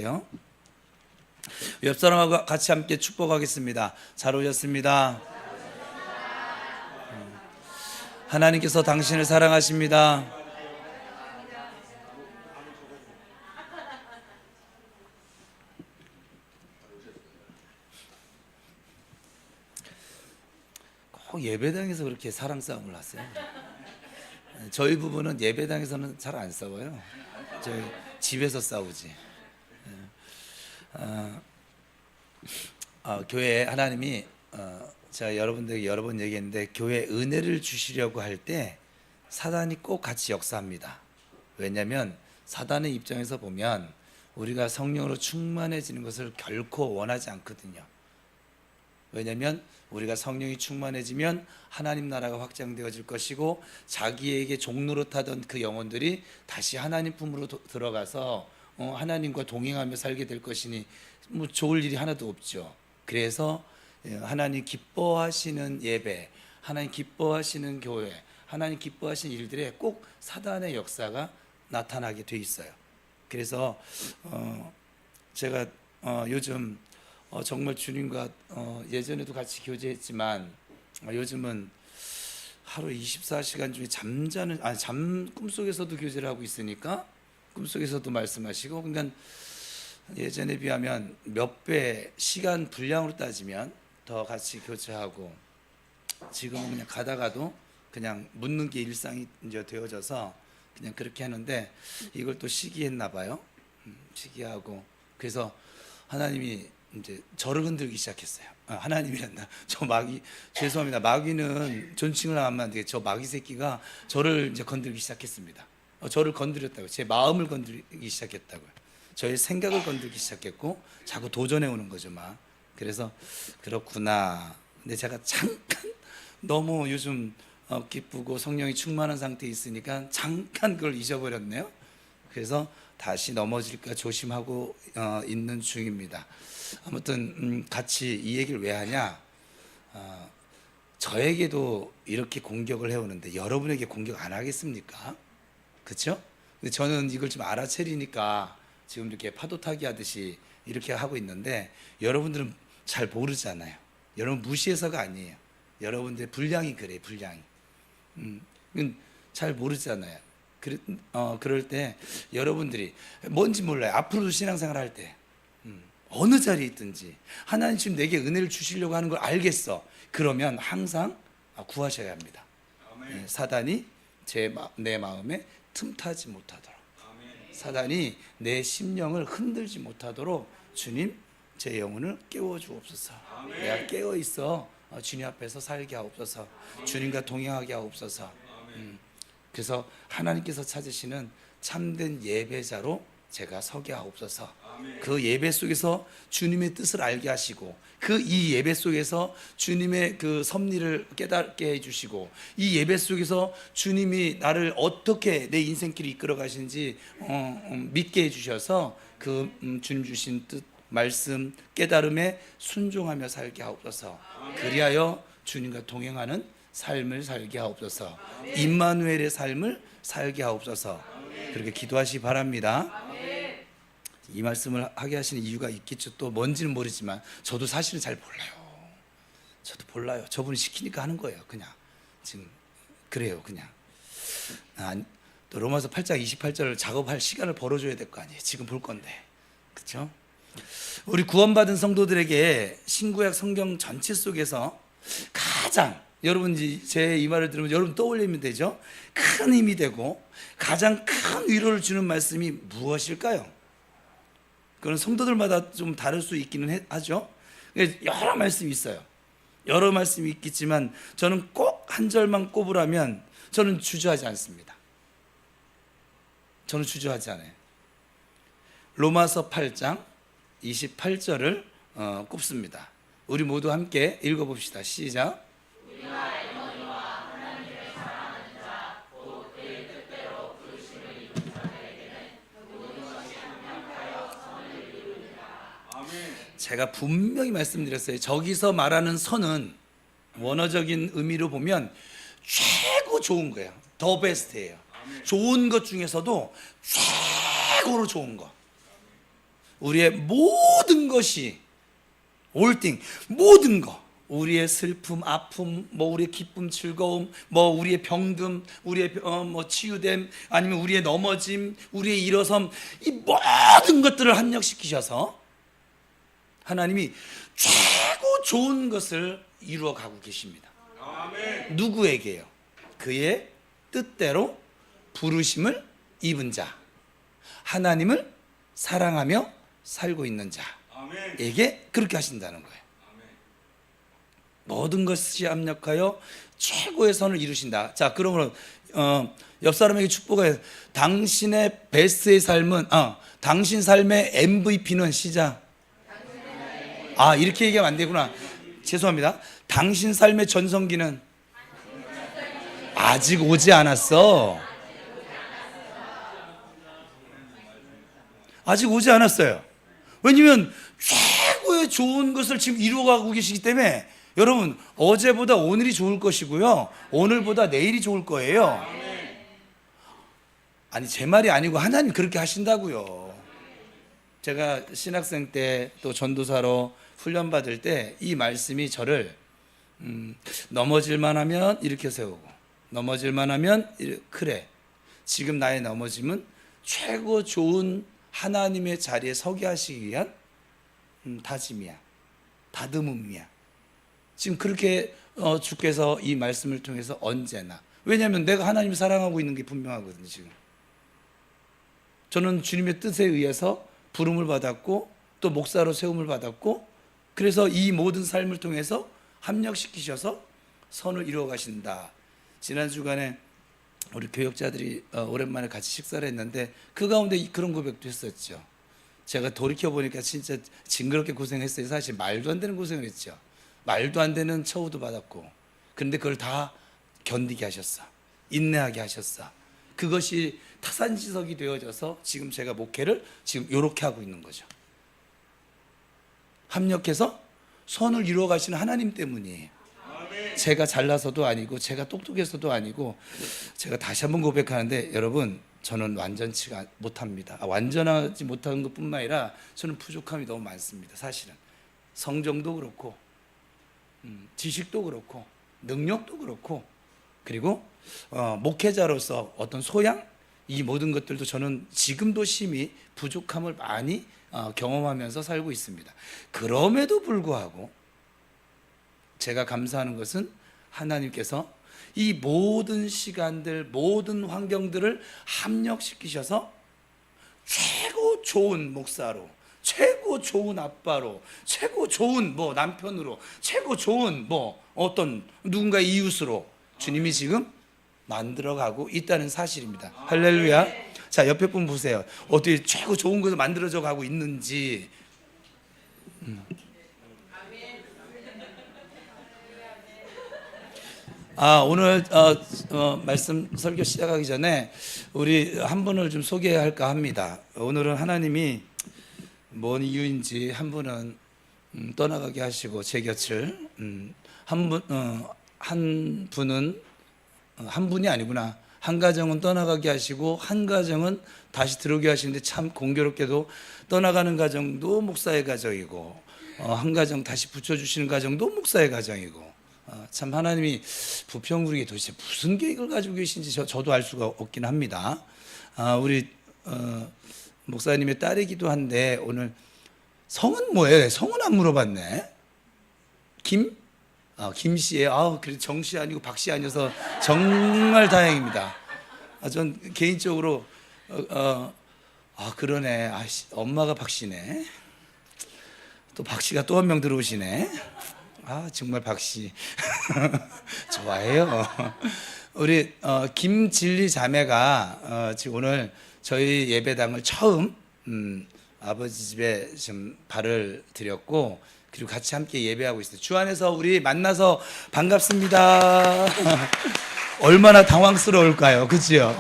옆 사람하고 같이 함께 축복하겠습니다. 잘 오셨습니다. 하나님께서 당신을 사랑하십니다. 꼭 예배당에서 그렇게 사랑 싸움을 하세요. 저희 부부는 예배당에서는 잘 안 싸워요. 저희 집에서 싸우지. 교회 하나님이 제가 여러분들에게 여러 번 얘기했는데, 교회 은혜를 주시려고 할 때 사단이 꼭 같이 역사합니다. 왜냐하면 사단의 입장에서 보면 우리가 성령으로 충만해지는 것을 결코 원하지 않거든요. 왜냐하면 우리가 성령이 충만해지면 하나님 나라가 확장되어질 것이고, 자기에게 종노릇하던 그 영혼들이 다시 하나님 품으로 들어가서 하나님과 동행하며 살게 될 것이니 뭐 좋을 일이 하나도 없죠. 그래서 하나님 기뻐하시는 예배, 하나님 기뻐하시는 교회, 하나님 기뻐하시는 일들에 꼭 사단의 역사가 나타나게 돼 있어요. 그래서 제가 요즘 정말 주님과 예전에도 같이 교제했지만, 요즘은 하루 24시간 중에 꿈속에서도 교제를 하고 있으니까 꿈속에서도 말씀하시고, 그러니까 예전에 비하면 몇 배 시간 분량으로 따지면 더 같이 교제하고, 지금은 그냥 가다가도 그냥 묻는 게 일상이 이제 되어져서 그냥 그렇게 하는데, 이걸 또 시기했나 봐요. 시기하고, 그래서 하나님이 이제 저를 건들기 시작했어요. 하나님이란다. 저 마귀, 죄송합니다. 마귀는 존칭을 하면 안 되겠죠. 저 마귀 새끼가 저를 이제 건들기 시작했습니다. 저를 건드렸다고요. 제 마음을 건드리기 시작했다고요. 저의 생각을 건들기 시작했고, 자꾸 도전해 오는 거죠, 막. 그래서 그렇구나. 근데 제가 잠깐 너무 요즘 기쁘고 성령이 충만한 상태에 있으니까 잠깐 그걸 잊어버렸네요. 그래서 다시 넘어질까 조심하고 있는 중입니다. 아무튼 같이 이 얘기를 왜 하냐, 저에게도 이렇게 공격을 해오는데 여러분에게 공격 안 하겠습니까? 그렇죠? 근데 저는 이걸 좀 알아채리니까 지금 이렇게 파도 타기 하듯이 이렇게 하고 있는데, 여러분들은 잘 모르잖아요. 여러분 무시해서가 아니에요. 여러분들의 분량이 그래요, 분량이. 잘 모르잖아요. 그럴 때 여러분들이 뭔지 몰라요. 앞으로도 신앙생활 할 때 어느 자리에 있든지 하나님 지금 내게 은혜를 주시려고 하는 걸 알겠어. 그러면 항상 구하셔야 합니다. 사단이 내 마음에 틈타지 못하도록, 사단이 내 심령을 흔들지 못하도록 주님, 제 영혼을 깨워주옵소서. 내가 깨어있어 주님 앞에서 살게 하옵소서. 주님과 동행하게 하옵소서. 그래서 하나님께서 찾으시는 참된 예배자로 제가 서게 하옵소서. 그 예배 속에서 주님의 뜻을 알게 하시고, 이 예배 속에서 주님의 그 섭리를 깨닫게 해주시고, 이 예배 속에서 주님이 나를 어떻게 내 인생길을 이끌어 가시는지 믿게 해주셔서 그 주님 주신 뜻, 말씀, 깨달음에 순종하며 살게 하옵소서. 그리하여 주님과 동행하는 삶을 살게 하옵소서. 임마누엘의 삶을 살게 하옵소서. 그렇게 기도하시기 바랍니다. 이 말씀을 하게 하시는 이유가 있겠죠. 또 뭔지는 모르지만 저도 사실은 잘 몰라요. 저도 몰라요. 저분이 시키니까 하는 거예요. 그냥 지금 그래요. 그냥 또 로마서 8장 28절을 작업할 시간을 벌어줘야 될 거 아니에요. 지금 볼 건데, 그렇죠? 우리 구원받은 성도들에게 신구약 성경 전체 속에서 가장, 여러분 제 이 말을 들으면 여러분 떠올리면 되죠. 큰 힘이 되고 가장 큰 위로를 주는 말씀이 무엇일까요? 그건 성도들마다 좀 다를 수 있기는 하죠. 여러 말씀이 있어요. 여러 말씀이 있겠지만 저는 꼭 한 절만 꼽으라면 저는 주저하지 않습니다. 저는 주저하지 않아요. 로마서 8장 28절을 꼽습니다. 우리 모두 함께 읽어봅시다. 시작. 제가 분명히 말씀드렸어요. 저기서 말하는 선은 원어적인 의미로 보면 최고 좋은 거예요. 더 베스트예요. 좋은 것 중에서도 최고로 좋은 거. 우리의 모든 것이 올띵 모든 거, 우리의 슬픔, 아픔, 뭐 우리의 기쁨, 즐거움, 뭐 우리의 병듦, 우리의 뭐 치유됨, 아니면 우리의 넘어짐, 우리의 일어섬, 이 모든 것들을 합력시키셔서 하나님이 최고 좋은 것을 이루어 가고 계십니다. 아멘. 누구에게요? 그의 뜻대로 부르심을 입은 자, 하나님을 사랑하며 살고 있는 자에게 그렇게 하신다는 거예요. 모든 것이 합력하여 최고의 선을 이루신다. 자, 그러므로 옆 사람에게 축복해. 당신의 베스트의 삶은 당신 삶의 MVP는 시작. 이렇게 얘기하면 안 되구나. 죄송합니다. 당신 삶의 전성기는 아직 오지 않았어. 아직 오지 않았어요. 왜냐면 최고의 좋은 것을 지금 이루어가고 계시기 때문에 여러분, 어제보다 오늘이 좋을 것이고요, 오늘보다 내일이 좋을 거예요. 아니, 제 말이 아니고 하나님 그렇게 하신다고요. 제가 신학생 때 또 전도사로 훈련 받을 때 이 말씀이 저를 넘어질만 하면 이렇게 세우고, 넘어질만 하면 그래, 지금 나의 넘어짐은 최고 좋은 하나님의 자리에 서게 하시기 위한 다짐이야, 다듬음이야. 지금 그렇게 주께서 이 말씀을 통해서 언제나, 왜냐하면 내가 하나님을 사랑하고 있는 게 분명하거든요. 지금 저는 주님의 뜻에 의해서 부름을 받았고 또 목사로 세움을 받았고, 그래서 이 모든 삶을 통해서 합력시키셔서 선을 이루어 가신다. 지난 주간에 우리 교역자들이 오랜만에 같이 식사를 했는데 그 가운데 그런 고백도 했었죠. 제가 돌이켜보니까 진짜 징그럽게 고생했어요. 사실 말도 안 되는 고생을 했죠. 말도 안 되는 처우도 받았고, 그런데 그걸 다 견디게 하셨어. 인내하게 하셨어. 그것이 타산지석이 되어져서 지금 제가 목회를 지금 이렇게 하고 있는 거죠. 합력해서 선을 이루어 가시는 하나님 때문이에요. 제가 잘나서도 아니고 제가 똑똑해서도 아니고, 제가 다시 한번 고백하는데 여러분, 저는 완전치가 못합니다. 완전하지 못한 것뿐만 아니라 저는 부족함이 너무 많습니다. 사실은 성정도 그렇고 지식도 그렇고 능력도 그렇고, 그리고 목회자로서 어떤 소양, 이 모든 것들도 저는 지금도 심히 부족함을 많이 경험하면서 살고 있습니다. 그럼에도 불구하고 제가 감사하는 것은 하나님께서 이 모든 시간들, 모든 환경들을 합력시키셔서 최고 좋은 목사로, 최고 좋은 아빠로, 최고 좋은 남편으로, 최고 좋은 어떤 누군가의 이웃으로 주님이 지금 만들어가고 있다는 사실입니다. 할렐루야. 자, 옆에 분 보세요. 어떻게 최고 좋은 것을 만들어져 가고 있는지. 오늘 말씀 설교 시작하기 전에 우리 한 분을 좀 소개할까 합니다. 오늘은 하나님이 뭔 이유인지 한 분은 떠나가게 하시고 제 곁을, 한 분은 한 분이 아니구나, 한 가정은 떠나가게 하시고 한 가정은 다시 들어오게 하시는데, 참 공교롭게도 떠나가는 가정도 목사의 가정이고 한 가정 다시 붙여주시는 가정도 목사의 가정이고, 참 하나님이 부평구리에 도대체 무슨 계획을 가지고 계신지 저도 알 수가 없긴 합니다. 우리 목사님의 딸이기도 한데 오늘 성은 뭐예요? 성은 안 물어봤네. 김씨예요. 그래, 정씨 아니고 박씨 아니어서 정말 다행입니다. 전 개인적으로 그러네. 엄마가 박씨네. 또 박씨가 또 한 명 들어오시네. 정말 박씨 좋아해요. 우리 김진리 자매가 지금 오늘 저희 예배당을 처음 아버지 집에 좀 발을 들였고, 그리고 같이 함께 예배하고 있어요. 주 안에서 우리 만나서 반갑습니다. 얼마나 당황스러울까요? 그치요?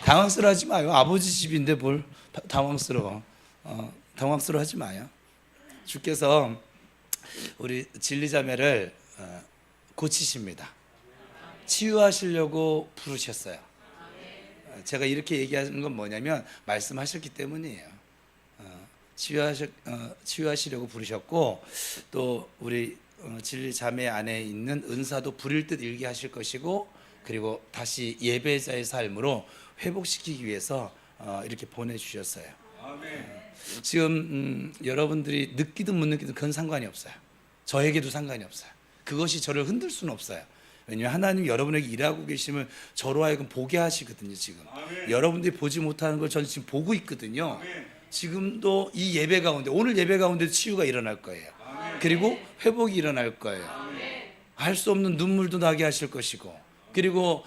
당황스러워하지 마요. 아버지 집인데 뭘 당황스러워. 당황스러워하지 마요. 주께서 우리 진리자매를 고치십니다. 치유하시려고 부르셨어요. 제가 이렇게 얘기하는 건 뭐냐면 말씀하셨기 때문이에요. 치유하시려고 부르셨고, 또 우리 진리 자매 안에 있는 은사도 부릴 듯 일게 하실 것이고, 그리고 다시 예배자의 삶으로 회복시키기 위해서 이렇게 보내주셨어요. 지금 여러분들이 느끼든 못 느끼든 그건 상관이 없어요. 저에게도 상관이 없어요. 그것이 저를 흔들 수는 없어요. 왜냐하면 하나님 여러분에게 일하고 계심을 저로 하여금 보게 하시거든요. 지금 여러분들이 보지 못하는 걸 저는 지금 보고 있거든요. 지금도 이 예배 가운데, 오늘 예배 가운데 치유가 일어날 거예요. 그리고 회복이 일어날 거예요. 할 수 없는 눈물도 나게 하실 것이고, 그리고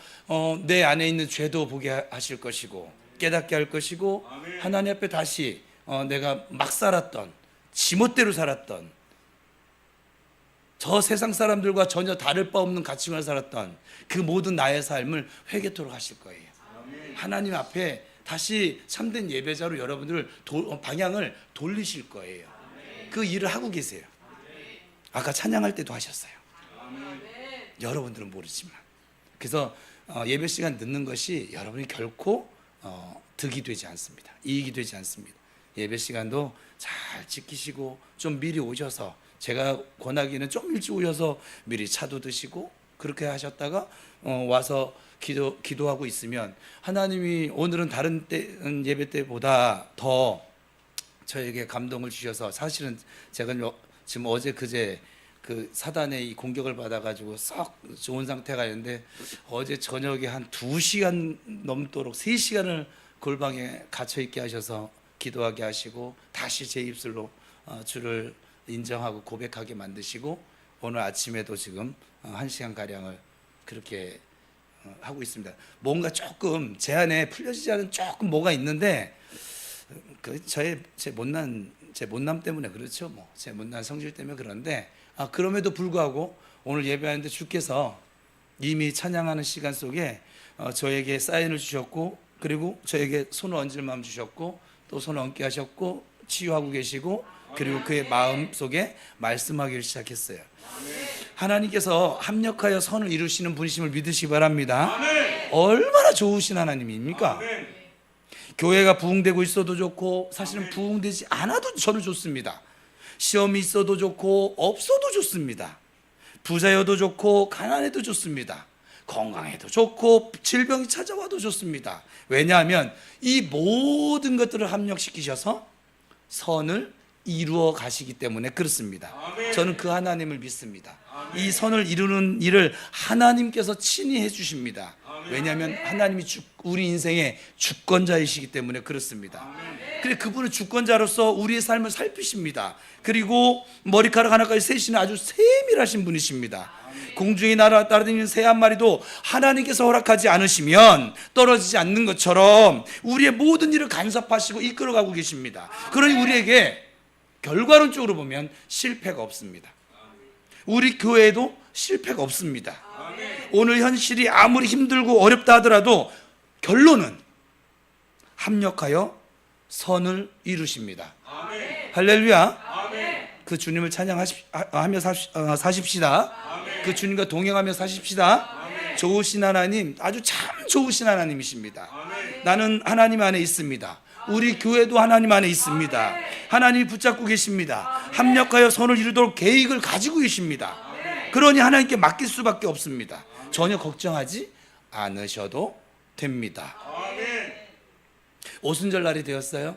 내 안에 있는 죄도 보게 하실 것이고, 깨닫게 할 것이고, 하나님 앞에 다시 내가 막 살았던, 지멋대로 살았던, 저 세상 사람들과 전혀 다를 바 없는 가치관을 살았던 그 모든 나의 삶을 회개토록 하실 거예요. 하나님 앞에 다시 참된 예배자로 여러분들 방향을 돌리실 거예요. 그 일을 하고 계세요. 아까 찬양할 때도 하셨어요. 여러분들은 모르지만. 그래서 예배 시간 늦는 것이 여러분이 결코 득이 되지 않습니다. 이익이 되지 않습니다. 예배 시간도 잘 지키시고 좀 미리 오셔서, 제가 권하기는 좀 일찍 오셔서 미리 차도 드시고 그렇게 하셨다가 와서 기도하고 있으면 하나님이 오늘은 다른 예배 때보다 더 저에게 감동을 주셔서, 사실은 제가 지금 어제 그제 그 사단의 이 공격을 받아가지고 썩 좋은 상태가 있는데, 어제 저녁에 한 2시간 넘도록 3시간을 골방에 갇혀있게 하셔서 기도하게 하시고, 다시 제 입술로 주를 인정하고 고백하게 만드시고, 오늘 아침에도 지금 1시간가량을 그렇게 하고 있습니다. 뭔가 조금 제 안에 풀려지지 않은 조금 뭐가 있는데, 제 못남 때문에 그렇죠. 뭐 제 못난 성질 때문에 그런데, 그럼에도 불구하고 오늘 예배하는데 주께서 이미 찬양하는 시간 속에 저에게 사인을 주셨고, 그리고 저에게 손을 얹을 마음 주셨고, 또 손을 얹게 하셨고, 치유하고 계시고, 그리고 그의 마음 속에 말씀하기를 시작했어요. 하나님께서 합력하여 선을 이루시는 분이심을 믿으시기 바랍니다. 얼마나 좋으신 하나님입니까? 교회가 부흥되고 있어도 좋고, 사실은 부흥되지 않아도 저는 좋습니다. 시험이 있어도 좋고 없어도 좋습니다. 부자여도 좋고 가난해도 좋습니다. 건강해도 좋고 질병이 찾아와도 좋습니다. 왜냐하면 이 모든 것들을 합력시키셔서 선을 이루어 가시기 때문에 그렇습니다. 저는 그 하나님을 믿습니다. 이 선을 이루는 일을 하나님께서 친히 해주십니다. 왜냐하면 하나님이 우리 인생의 주권자이시기 때문에 그렇습니다. 그래, 그분은 주권자로서 우리의 삶을 살피십니다. 그리고 머리카락 하나까지 세시는 아주 세밀하신 분이십니다. 공중에 날아다니는 새 한 마리도 하나님께서 허락하지 않으시면 떨어지지 않는 것처럼 우리의 모든 일을 간섭하시고 이끌어가고 계십니다. 그러니 우리에게 결과론적으로 보면 실패가 없습니다. 우리 교회에도 실패가 없습니다. 오늘 현실이 아무리 힘들고 어렵다 하더라도 결론은 합력하여 선을 이루십니다. 할렐루야. 그 주님을 찬양하며 사십시다. 그 주님과 동행하며 사십시다. 좋으신 하나님, 아주 참 좋으신 하나님이십니다. 나는 하나님 안에 있습니다. 우리 교회도 하나님 안에 있습니다. 하나님이 붙잡고 계십니다. 합력하여 선을 이루도록 계획을 가지고 계십니다. 그러니 하나님께 맡길 수밖에 없습니다. 전혀 걱정하지 않으셔도 됩니다. 오순절 날이 되었어요.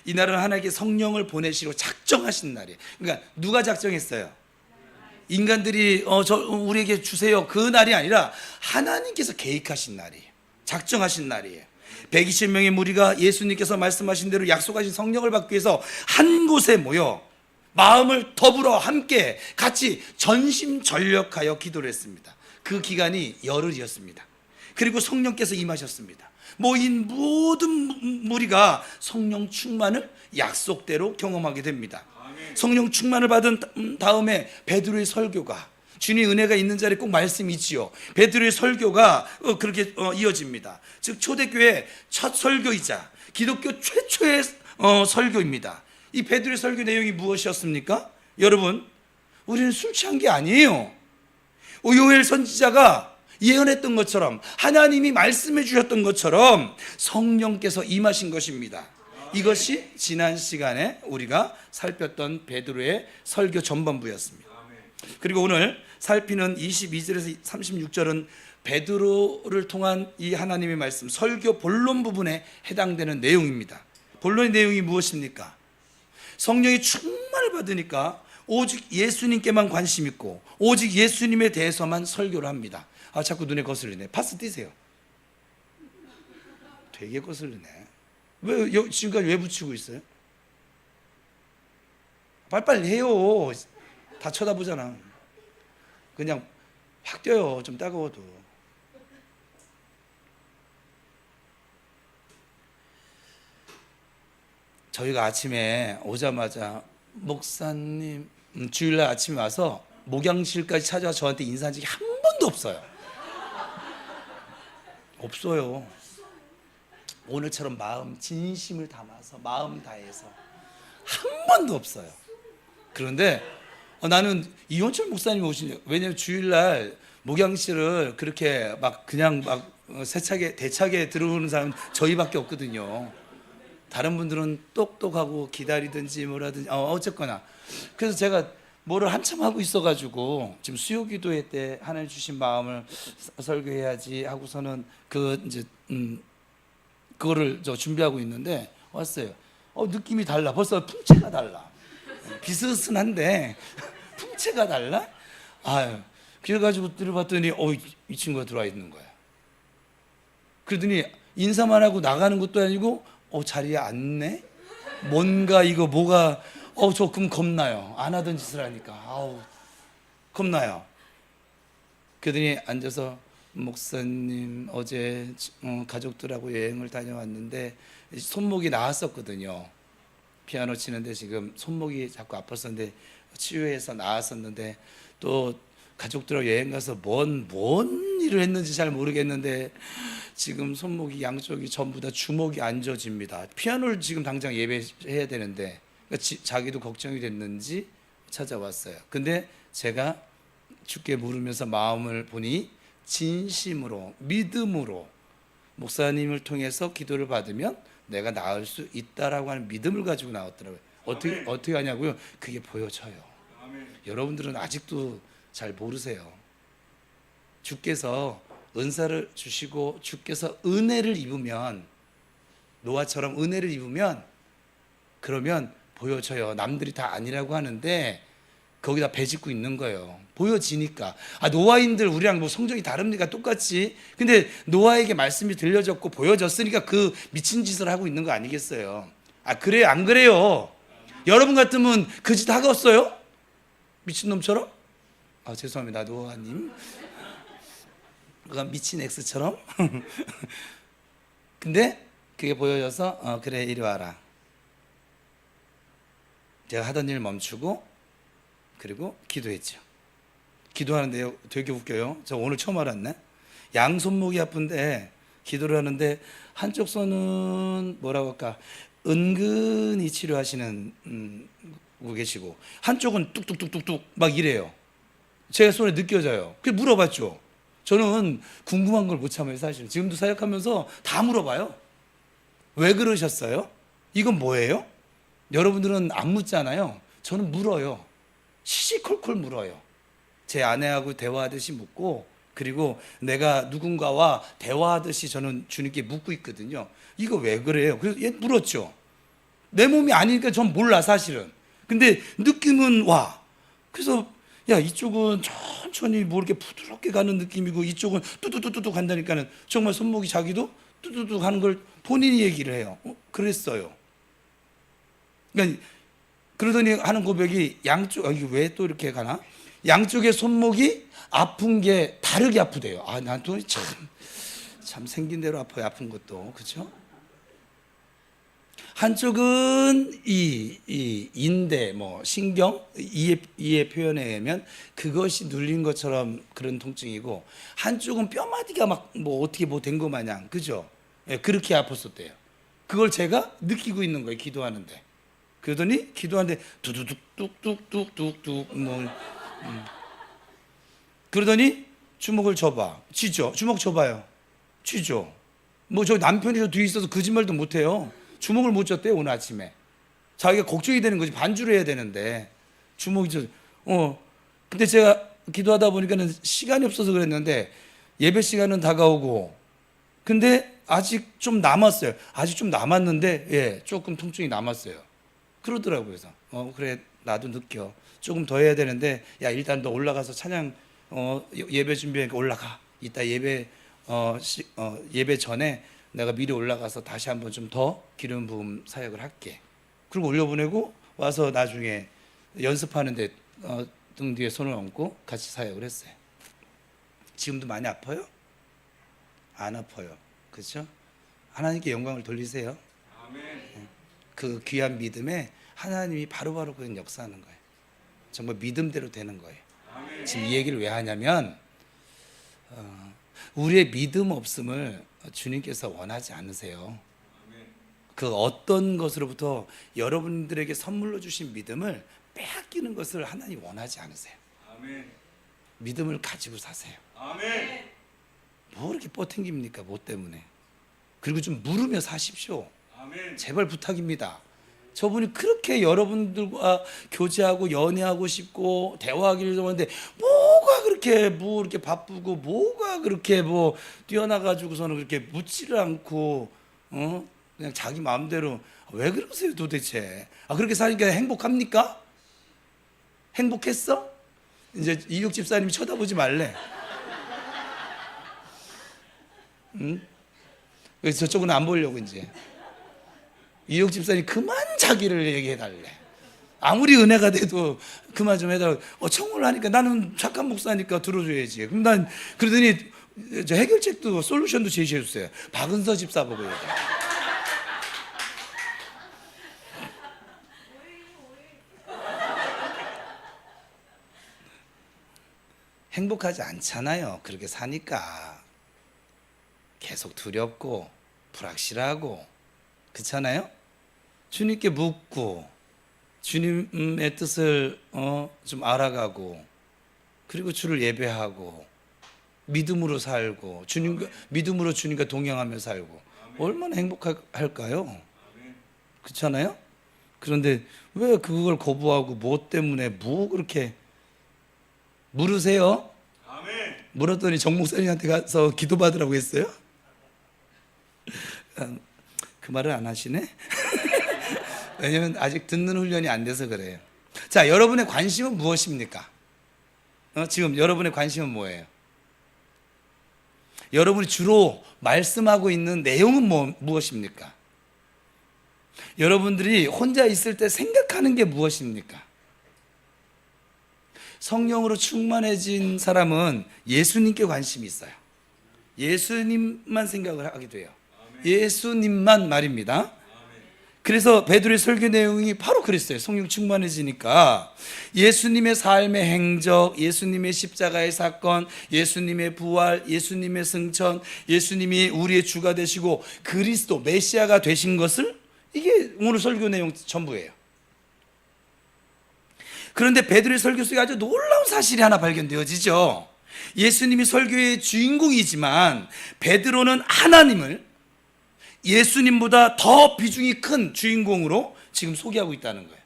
이날은 하나님께 성령을 보내시고 작정하신 날이에요. 그러니까 누가 작정했어요? 인간들이 우리에게 주세요, 그 날이 아니라 하나님께서 계획하신 날이에요. 작정하신 날이에요. 120명의 무리가 예수님께서 말씀하신 대로 약속하신 성령을 받기 위해서 한 곳에 모여 마음을 더불어 함께 같이 전심전력하여 기도를 했습니다. 그 기간이 열흘이었습니다. 그리고 성령께서 임하셨습니다. 모인 모든 무리가 성령 충만을 약속대로 경험하게 됩니다. 성령 충만을 받은 다음에 베드로의 설교가, 주님의 은혜가 있는 자리에 꼭 말씀이 있지요. 베드로의 설교가 그렇게 이어집니다. 즉 초대교회 첫 설교이자 기독교 최초의 설교입니다. 이 베드로의 설교 내용이 무엇이었습니까? 여러분, 우리는 술 취한 게 아니에요. 요엘 선지자가 예언했던 것처럼, 하나님이 말씀해 주셨던 것처럼 성령께서 임하신 것입니다. 이것이 지난 시간에 우리가 살폈던 베드로의 설교 전반부였습니다. 그리고 오늘 살피는 22절에서 36절은 베드로를 통한 이 하나님의 말씀, 설교 본론 부분에 해당되는 내용입니다. 본론의 내용이 무엇입니까? 성령이 충만을 받으니까 오직 예수님께만 관심 있고 오직 예수님에 대해서만 설교를 합니다. 자꾸 눈에 거슬리네. 파스 띄세요. 되게 거슬리네. 왜 지금까지 왜 붙이고 있어요? 빨리빨리 해요. 다 쳐다보잖아. 그냥 확 뛰어요. 좀 따가워도. 저희가 아침에 오자마자 목사님, 주일날 아침에 와서 목양실까지 찾아와 저한테 인사한 적이 한 번도 없어요. 없어요. 오늘처럼 마음 진심을 담아서 마음 다해서 한 번도 없어요. 그런데 나는 이원철 목사님 오시냐. 왜냐면 주일날 목양실을 그렇게 막 그냥 막 세차게 대차게 들어오는 사람 저희밖에 없거든요. 다른 분들은 똑똑하고 기다리든지 뭐라든지 어쨌거나. 그래서 제가 뭐를 한참 하고 있어가지고 지금 수요기도회 때 하나님 주신 마음을 설교해야지 하고서는 그거를 저 준비하고 있는데 왔어요. 느낌이 달라. 벌써 풍채가 달라. 비스슨한데 풍채가 달라. 그래가지고 들어봤더니 이 친구가 들어와 있는 거야. 그러더니 인사만 하고 나가는 것도 아니고 자리에 앉네? 뭔가 이거 뭐가 조금 겁나요. 안 하던 짓을 하니까 겁나요. 그러더니 앉아서 목사님 어제 가족들하고 여행을 다녀왔는데 손목이 나았었거든요. 피아노 치는데 지금 손목이 자꾸 아팠었는데 치유해서 나았었는데 또 가족들하고 여행 가서 뭔 일을 했는지 잘 모르겠는데 지금 손목이 양쪽이 전부 다 주먹이 안 져집니다. 피아노를 지금 당장 예배해야 되는데 자기도 걱정이 됐는지 찾아왔어요. 근데 제가 주께 물으면서 마음을 보니 진심으로 믿음으로 목사님을 통해서 기도를 받으면 내가 나을 수 있다라고 하는 믿음을 가지고 나왔더라고요. 어떻게 하냐고요? 그게 보여져요. 여러분들은 아직도 잘 모르세요. 주께서 은사를 주시고 주께서 은혜를 입으면 노아처럼 은혜를 입으면 그러면 보여져요. 남들이 다 아니라고 하는데 거기다 배짓고 있는 거예요. 보여지니까. 노아인들 우리랑 뭐 성적이 다릅니까? 똑같이. 근데 노아에게 말씀이 들려졌고 보여졌으니까 그 미친 짓을 하고 있는 거 아니겠어요? 그래요? 안 그래요? 여러분 같으면 그 짓 하겠어요? 미친놈처럼? 죄송합니다. 노아님. 미친 X처럼? 근데 그게 보여져서 그래 이리 와라. 제가 하던 일 멈추고 그리고 기도했죠. 기도하는데요 되게 웃겨요. 저 오늘 처음 알았네. 양손목이 아픈데 기도를 하는데 한쪽 손은 뭐라고 할까 은근히 치료하시는 분 계시고 한쪽은 뚝뚝뚝뚝뚝 막 이래요. 제 손에 느껴져요. 그래서 물어봤죠. 저는 궁금한 걸 못 참아요. 사실 지금도 사역하면서 다 물어봐요. 왜 그러셨어요? 이건 뭐예요? 여러분들은 안 묻잖아요. 저는 물어요. 시시콜콜 물어요. 제 아내하고 대화하듯이 묻고 그리고 내가 누군가와 대화하듯이 저는 주님께 묻고 있거든요. 이거 왜 그래요? 그래서 얘 물었죠. 내 몸이 아니니까 전 몰라 사실은. 근데 느낌은 와. 그래서 이쪽은 천천히 뭐 이렇게 부드럽게 가는 느낌이고 이쪽은 뚜뚜뚜뚜 간다니까는 정말 손목이 자기도 뚜뚜뚜 가는 걸 본인이 얘기를 해요. 그랬어요. 그러니까 그러더니 하는 고백이 양쪽 이게 왜 또 이렇게 가나? 양쪽의 손목이 아픈 게 다르게 아프대요. 난 또 참 생긴 대로 아파요. 아픈 것도 그렇죠? 한쪽은 이 인대 뭐 신경 이에 표현에 의하면 그것이 눌린 것처럼 그런 통증이고 한쪽은 뼈마디가 막 뭐 어떻게 뭐 된 거 마냥 그죠? 그렇게 아팠었대요. 그걸 제가 느끼고 있는 거예요. 기도하는데. 그러더니 기도하는데 두두둑 뚝뚝뚝뚝뚝 뭐 그러더니 주먹을 줘봐. 쥐죠. 주먹 줘봐요. 쥐죠. 뭐 저 남편이 저 뒤에 있어서 거짓말도 못해요. 주먹을 못 줬대요, 오늘 아침에. 자기가 걱정이 되는 거지. 반주를 해야 되는데 주먹이 근데 제가 기도하다 보니까는 시간이 없어서 그랬는데 예배 시간은 다가오고 근데 아직 좀 남았어요. 아직 좀 남았는데 예, 조금 통증이 남았어요. 그러더라고요. 그래서 그래 나도 느껴. 조금 더 해야 되는데 야 일단 너 올라가서 찬양 예배 준비하니까 올라가. 이따 예배 전에 내가 미리 올라가서 다시 한번 좀 더 기름 부음 사역을 할게. 그리고 올려보내고 와서 나중에 연습하는데 등 뒤에 손을 얹고 같이 사역을 했어요. 지금도 많이 아파요? 안 아파요. 그렇죠? 하나님께 영광을 돌리세요. 아멘. 그 귀한 믿음에 하나님이 바로바로 그냥 역사하는 거예요. 정말 믿음대로 되는 거예요. 아멘. 지금 이 얘기를 왜 하냐면 우리의 믿음 없음을 주님께서 원하지 않으세요. 그 어떤 것으로부터 여러분들에게 선물로 주신 믿음을 빼앗기는 것을 하나님 원하지 않으세요. 아멘. 믿음을 가지고 사세요. 아멘. 뭐 이렇게 뻗팅깁니까? 뭐 때문에? 그리고 좀 물으며 사십시오. 아멘. 제발 부탁입니다. 저분이 그렇게 여러분들과 교제하고 연애하고 싶고 대화하기를 원하는데 뭐가 그렇게 뭐 이렇게 바쁘고 뭐가 그렇게 뭐 뛰어나가지고서는 그렇게 묻지를 않고 그냥 자기 마음대로 왜 그러세요 도대체? 그렇게 사니까 행복합니까? 행복했어? 이제 이육 집사님이 쳐다보지 말래. 응? 그래서 저쪽은 안 보려고 이제. 이육 집사님 그만 자기를 얘기해 달래. 아무리 은혜가 돼도 그만 좀 해달라고. 청혼을 하니까 나는 착한 목사니까 들어줘야지. 그럼 난 그러더니 저 해결책도 솔루션도 제시해 줬어요. 박은서 집사 보고 얘기해. 행복하지 않잖아요. 그렇게 사니까 계속 두렵고 불확실하고 그렇잖아요. 주님께 묻고 주님의 뜻을 좀 알아가고 그리고 주를 예배하고 믿음으로 살고 믿음으로 주님과 동행하며 살고 얼마나 행복할까요? 그렇잖아요. 그런데 왜 그걸 거부하고 뭐 때문에 뭐 그렇게 물으세요? 아멘. 물었더니 정 목사님한테 가서 기도받으라고 했어요? 그 말을 안 하시네? 왜냐면 아직 듣는 훈련이 안 돼서 그래요. 자, 여러분의 관심은 무엇입니까? 지금 여러분의 관심은 뭐예요? 여러분이 주로 말씀하고 있는 내용은 무엇입니까? 여러분들이 혼자 있을 때 생각하는 게 무엇입니까? 성령으로 충만해진 사람은 예수님께 관심이 있어요. 예수님만 생각을 하게 돼요. 예수님만 말입니다. 그래서 베드로의 설교 내용이 바로 그랬어요. 성령 충만해지니까 예수님의 삶의 행적, 예수님의 십자가의 사건, 예수님의 부활, 예수님의 승천, 예수님이 우리의 주가 되시고 그리스도 메시아가 되신 것을, 이게 오늘 설교 내용 전부예요. 그런데 베드로의 설교 속에 아주 놀라운 사실이 하나 발견되어지죠. 예수님이 설교의 주인공이지만 베드로는 하나님을 예수님보다 더 비중이 큰 주인공으로 지금 소개하고 있다는 거예요.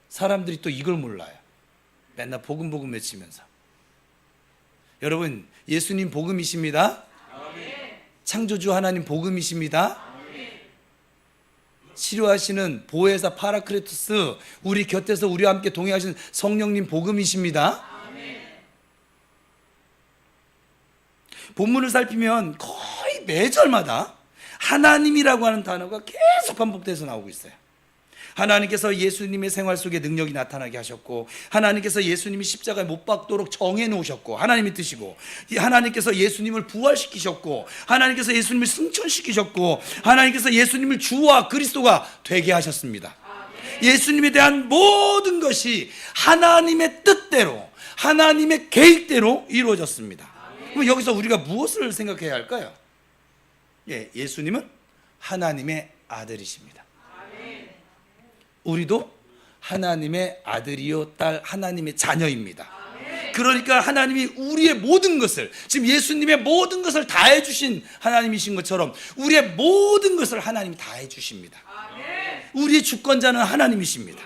사람들이 또 이걸 몰라요. 맨날 복음 외치면서. 여러분, 예수님 복음이십니다. 아멘. 창조주 하나님 복음이십니다. 치료하시는 보혜사 파라크레토스, 우리 곁에서 우리와 함께 동행하시는 성령님 복음이십니다. 아멘. 본문을 살피면 거의 매절마다 하나님이라고 하는 단어가 계속 반복돼서 나오고 있어요. 하나님께서 예수님의 생활 속에 능력이 나타나게 하셨고, 하나님께서 예수님이 십자가에 못 박도록 정해 놓으셨고, 하나님이 뜻이고, 하나님께서 예수님을 부활시키셨고, 하나님께서 예수님을 승천시키셨고, 하나님께서 예수님을 주와 그리스도가 되게 하셨습니다. 예수님에 대한 모든 것이 하나님의 뜻대로, 하나님의 계획대로 이루어졌습니다. 그럼 여기서 우리가 무엇을 생각해야 할까요? 예수님은 하나님의 아들이십니다. 우리도 하나님의 아들이요 딸, 하나님의 자녀입니다. 그러니까 하나님이 우리의 모든 것을, 지금 예수님의 모든 것을 다 해주신 하나님이신 것처럼 우리의 모든 것을 하나님이 다 해주십니다. 우리의 주권자는 하나님이십니다.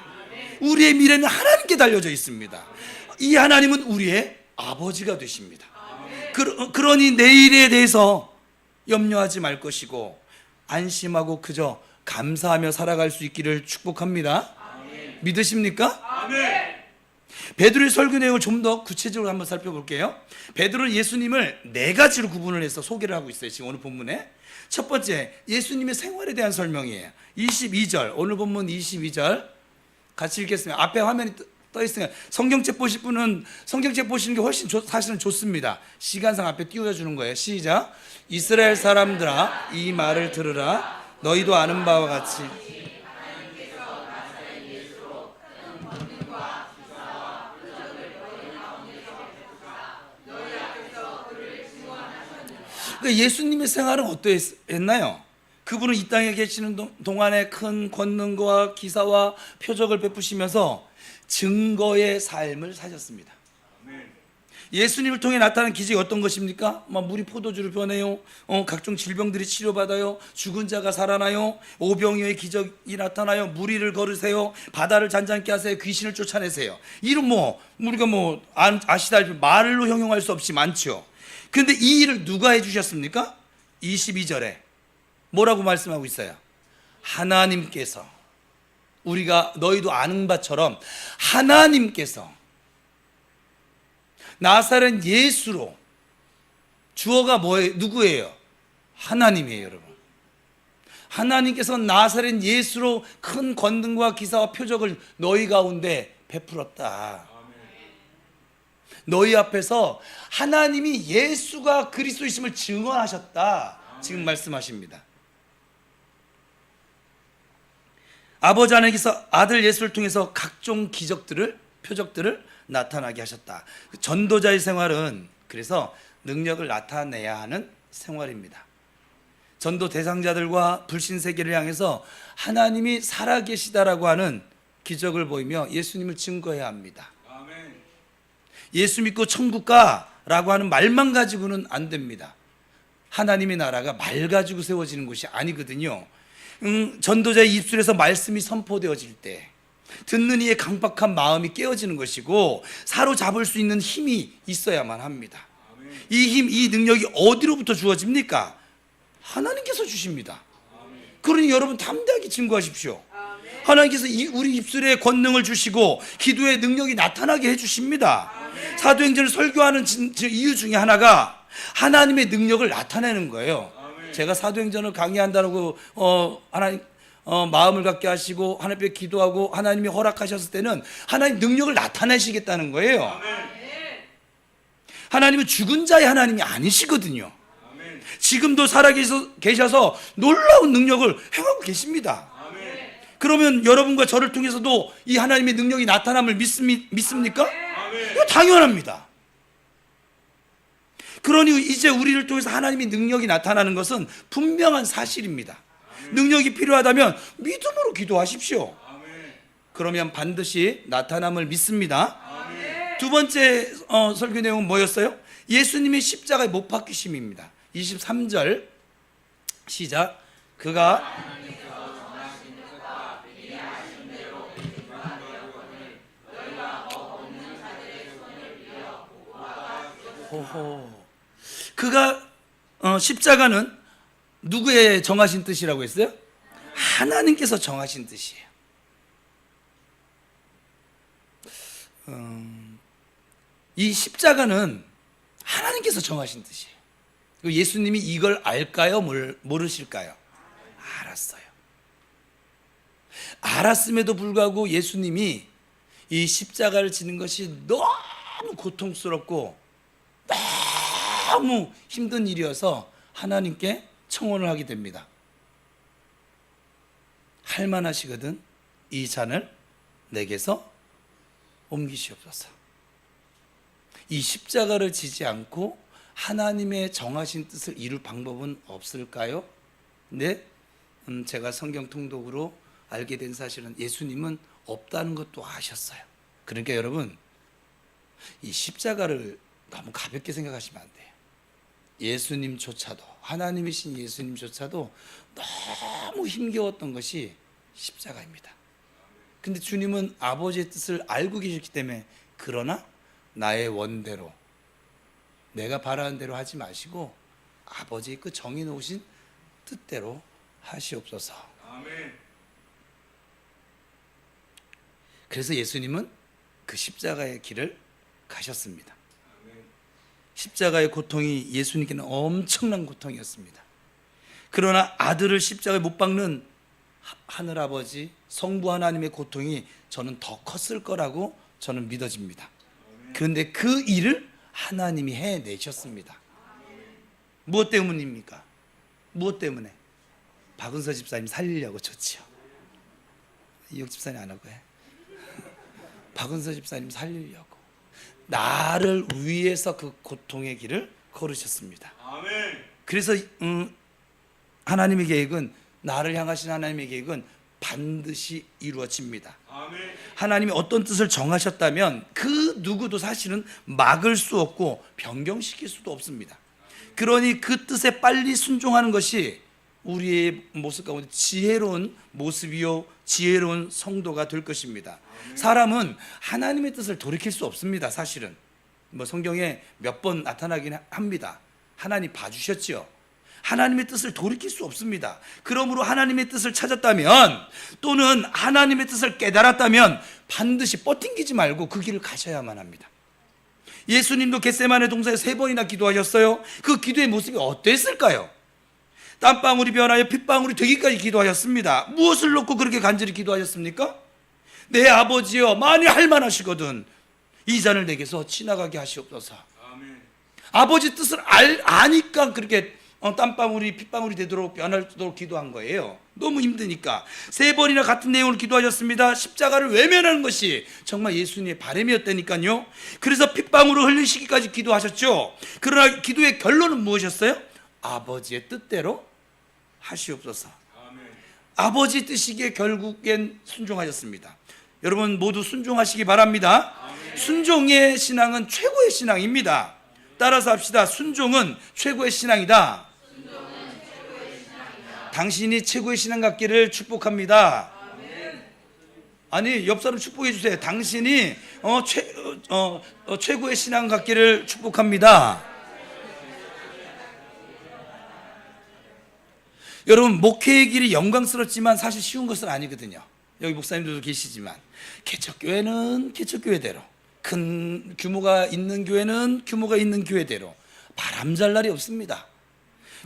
우리의 미래는 하나님께 달려져 있습니다. 이 하나님은 우리의 아버지가 되십니다. 그러니 내일에 대해서 염려하지 말 것이고 안심하고 그저 감사하며 살아갈 수 있기를 축복합니다. 믿으십니까? 베드로의 설교 내용을 좀 더 구체적으로 한번 살펴볼게요. 베드로는 예수님을 네 가지로 구분을 해서 소개를 하고 있어요. 지금 오늘 본문에 첫 번째, 예수님의 생활에 대한 설명이에요. 22절, 오늘 본문 22절 같이 읽겠습니다. 앞에 화면이 떠 있으니까 성경책 보실 분은 성경책 보시는 게 훨씬 사실은 좋습니다. 시간상 앞에 띄워주는 거예요. 시작. 이스라엘 사람들아, 이 말을 들으라. 너희도 아는 바와 같이 그러니까 예수님의 생활은 어떠했나요? 그분은 이 땅에 계시는 동안에 큰 권능과 기사와 표적을 베푸시면서 증거의 삶을 사셨습니다. 예수님을 통해 나타난 기적이 어떤 것입니까? 물이 포도주를 변해요. 각종 질병들이 치료받아요. 죽은 자가 살아나요. 오병이어의 기적이 나타나요. 무리를 걸으세요. 바다를 잔잔케 하세요. 귀신을 쫓아내세요. 이런 우리가 아시다시피 말로 형용할 수 없이 많죠. 그런데 이 일을 누가 해주셨습니까? 22절에 뭐라고 말씀하고 있어요? 하나님께서, 우리가 너희도 아는 바처럼 하나님께서 나사렛 예수로, 주어가 뭐예요? 누구예요? 하나님이에요, 여러분. 하나님께서 나사렛 예수로 큰 권능과 기사와 표적을 너희 가운데 베풀었다. 너희 앞에서 하나님이 예수가 그리스도이심을 증언하셨다. 지금 말씀하십니다. 아버지 하나님께서 아들 예수를 통해서 각종 기적들을, 표적들을 나타나게 하셨다. 전도자의 생활은 그래서 능력을 나타내야 하는 생활입니다. 전도 대상자들과 불신 세계를 향해서 하나님이 살아계시다라고 하는 기적을 보이며 예수님을 증거해야 합니다. 예수 믿고 천국 가라고 하는 말만 가지고는 안 됩니다. 하나님의 나라가 말 가지고 세워지는 것이 아니거든요. 전도자의 입술에서 말씀이 선포되어질 때 듣는 이의 강박한 마음이 깨어지는 것이고 사로잡을 수 있는 힘이 있어야만 합니다. 이 힘, 이 능력이 어디로부터 주어집니까? 하나님께서 주십니다. 그러니 여러분 담대하게 증거하십시오. 하나님께서 우리 입술에 권능을 주시고 기도의 능력이 나타나게 해주십니다. 사도행전을 설교하는 이유 중에 하나가 하나님의 능력을 나타내는 거예요. 제가 사도행전을 강의한다고 하나님 마음을 갖게 하시고 하나님께 기도하고 하나님이 허락하셨을 때는 하나님 능력을 나타내시겠다는 거예요. 하나님은 죽은 자의 하나님이 아니시거든요. 지금도 살아계셔서 놀라운 능력을 행하고 계십니다. 그러면 여러분과 저를 통해서도 이 하나님의 능력이 나타남을 믿습니까? 당연합니다. 그러니 이제 우리를 통해서 하나님의 능력이 나타나는 것은 분명한 사실입니다. 능력이 필요하다면 믿음으로 기도하십시오. 그러면 반드시 나타남을 믿습니다. 두 번째 설교 내용은 뭐였어요? 예수님의 십자가에 못 박히심입니다. 23절 시작. 그가 그가 십자가는 누구의 정하신 뜻이라고 했어요? 하나님께서 정하신 뜻이에요. 이 십자가는 하나님께서 정하신 뜻이에요. 예수님이 이걸 알까요? 모르실까요? 알았어요. 알았음에도 불구하고 예수님이 이 십자가를 지는 것이 너무 고통스럽고 너무 힘든 일이어서 하나님께 청혼을 하게 됩니다. 할만하시거든 이 잔을 내게서 옮기시옵소서. 이 십자가를 지지 않고 하나님의 정하신 뜻을 이룰 방법은 없을까요? 네, 제가 성경 통독으로 알게 된 사실은 예수님은 없다는 것도 아셨어요. 그러니까 여러분, 이 십자가를 너무 가볍게 생각하시면 안 돼요. 예수님조차도, 하나님이신 예수님조차도 너무 힘겨웠던 것이 십자가입니다. 근데 주님은 아버지의 뜻을 알고 계셨기 때문에 그러나 나의 원대로 내가 바라는 대로 하지 마시고 아버지의 그 정해놓으신 뜻대로 하시옵소서. 아멘. 그래서 예수님은 그 십자가의 길을 가셨습니다. 아멘. 십자가의 고통이 예수님께는 엄청난 고통이었습니다. 그러나 아들을 십자가에 못 박는 하늘아버지 성부 하나님의 고통이 저는 더 컸을 거라고 저는 믿어집니다. 그런데 그 일을 하나님이 해내셨습니다. 무엇 때문입니까? 무엇 때문에? 박은서 집사님 살리려고 좋지요. 이혁 집사님 안 하고 해. 박은서 집사님 살리려고 나를 위해서 그 고통의 길을 걸으셨습니다. 아멘. 그래서 하나님의 계획은, 나를 향하신 하나님의 계획은 반드시 이루어집니다. 아멘. 하나님이 어떤 뜻을 정하셨다면 그 누구도 사실은 막을 수 없고 변경시킬 수도 없습니다. 그러니 그 뜻에 빨리 순종하는 것이 우리의 모습 가운데 지혜로운 모습이요 지혜로운 성도가 될 것입니다. 사람은 하나님의 뜻을 돌이킬 수 없습니다. 사실은 뭐 성경에 몇 번 나타나긴 합니다. 하나님 봐주셨죠. 하나님의 뜻을 돌이킬 수 없습니다. 그러므로 하나님의 뜻을 찾았다면 또는 하나님의 뜻을 깨달았다면 반드시 뻗팅기지 말고 그 길을 가셔야만 합니다. 예수님도 겟세마네 동산에 3번이나 기도하셨어요. 그 기도의 모습이 어땠을까요? 땀방울이 변하여 핏방울이 되기까지 기도하셨습니다. 무엇을 놓고 그렇게 간절히 기도하셨습니까? 내 아버지여, 만일 할만하시거든 이 잔을 내게서 지나가게 하시옵소서. 아멘. 아버지 뜻을 아니까 그렇게 땀방울이 핏방울이 되도록 변하도록 기도한 거예요. 너무 힘드니까 3번이나 같은 내용을 기도하셨습니다. 십자가를 외면하는 것이 정말 예수님의 바람이었다니까요. 그래서 핏방울을 흘리시기까지 기도하셨죠. 그러나 기도의 결론은 무엇이었어요? 아버지의 뜻대로 하시옵소서. 아멘. 아버지 뜻이기에 결국엔 순종하셨습니다. 여러분 모두 순종하시기 바랍니다. 아멘. 순종의 신앙은 최고의 신앙입니다. 따라서 합시다. 순종은 최고의 신앙이다. 당신이 최고의 신앙 갖기를 축복합니다. 아니 옆 사람 축복해 주세요. 당신이 최고의 신앙 갖기를 축복합니다. 여러분 목회의 길이 영광스럽지만 사실 쉬운 것은 아니거든요. 여기 목사님들도 계시지만 개척교회는 개척교회대로, 큰 규모가 있는 교회는 규모가 있는 교회대로 바람잘 날이 없습니다.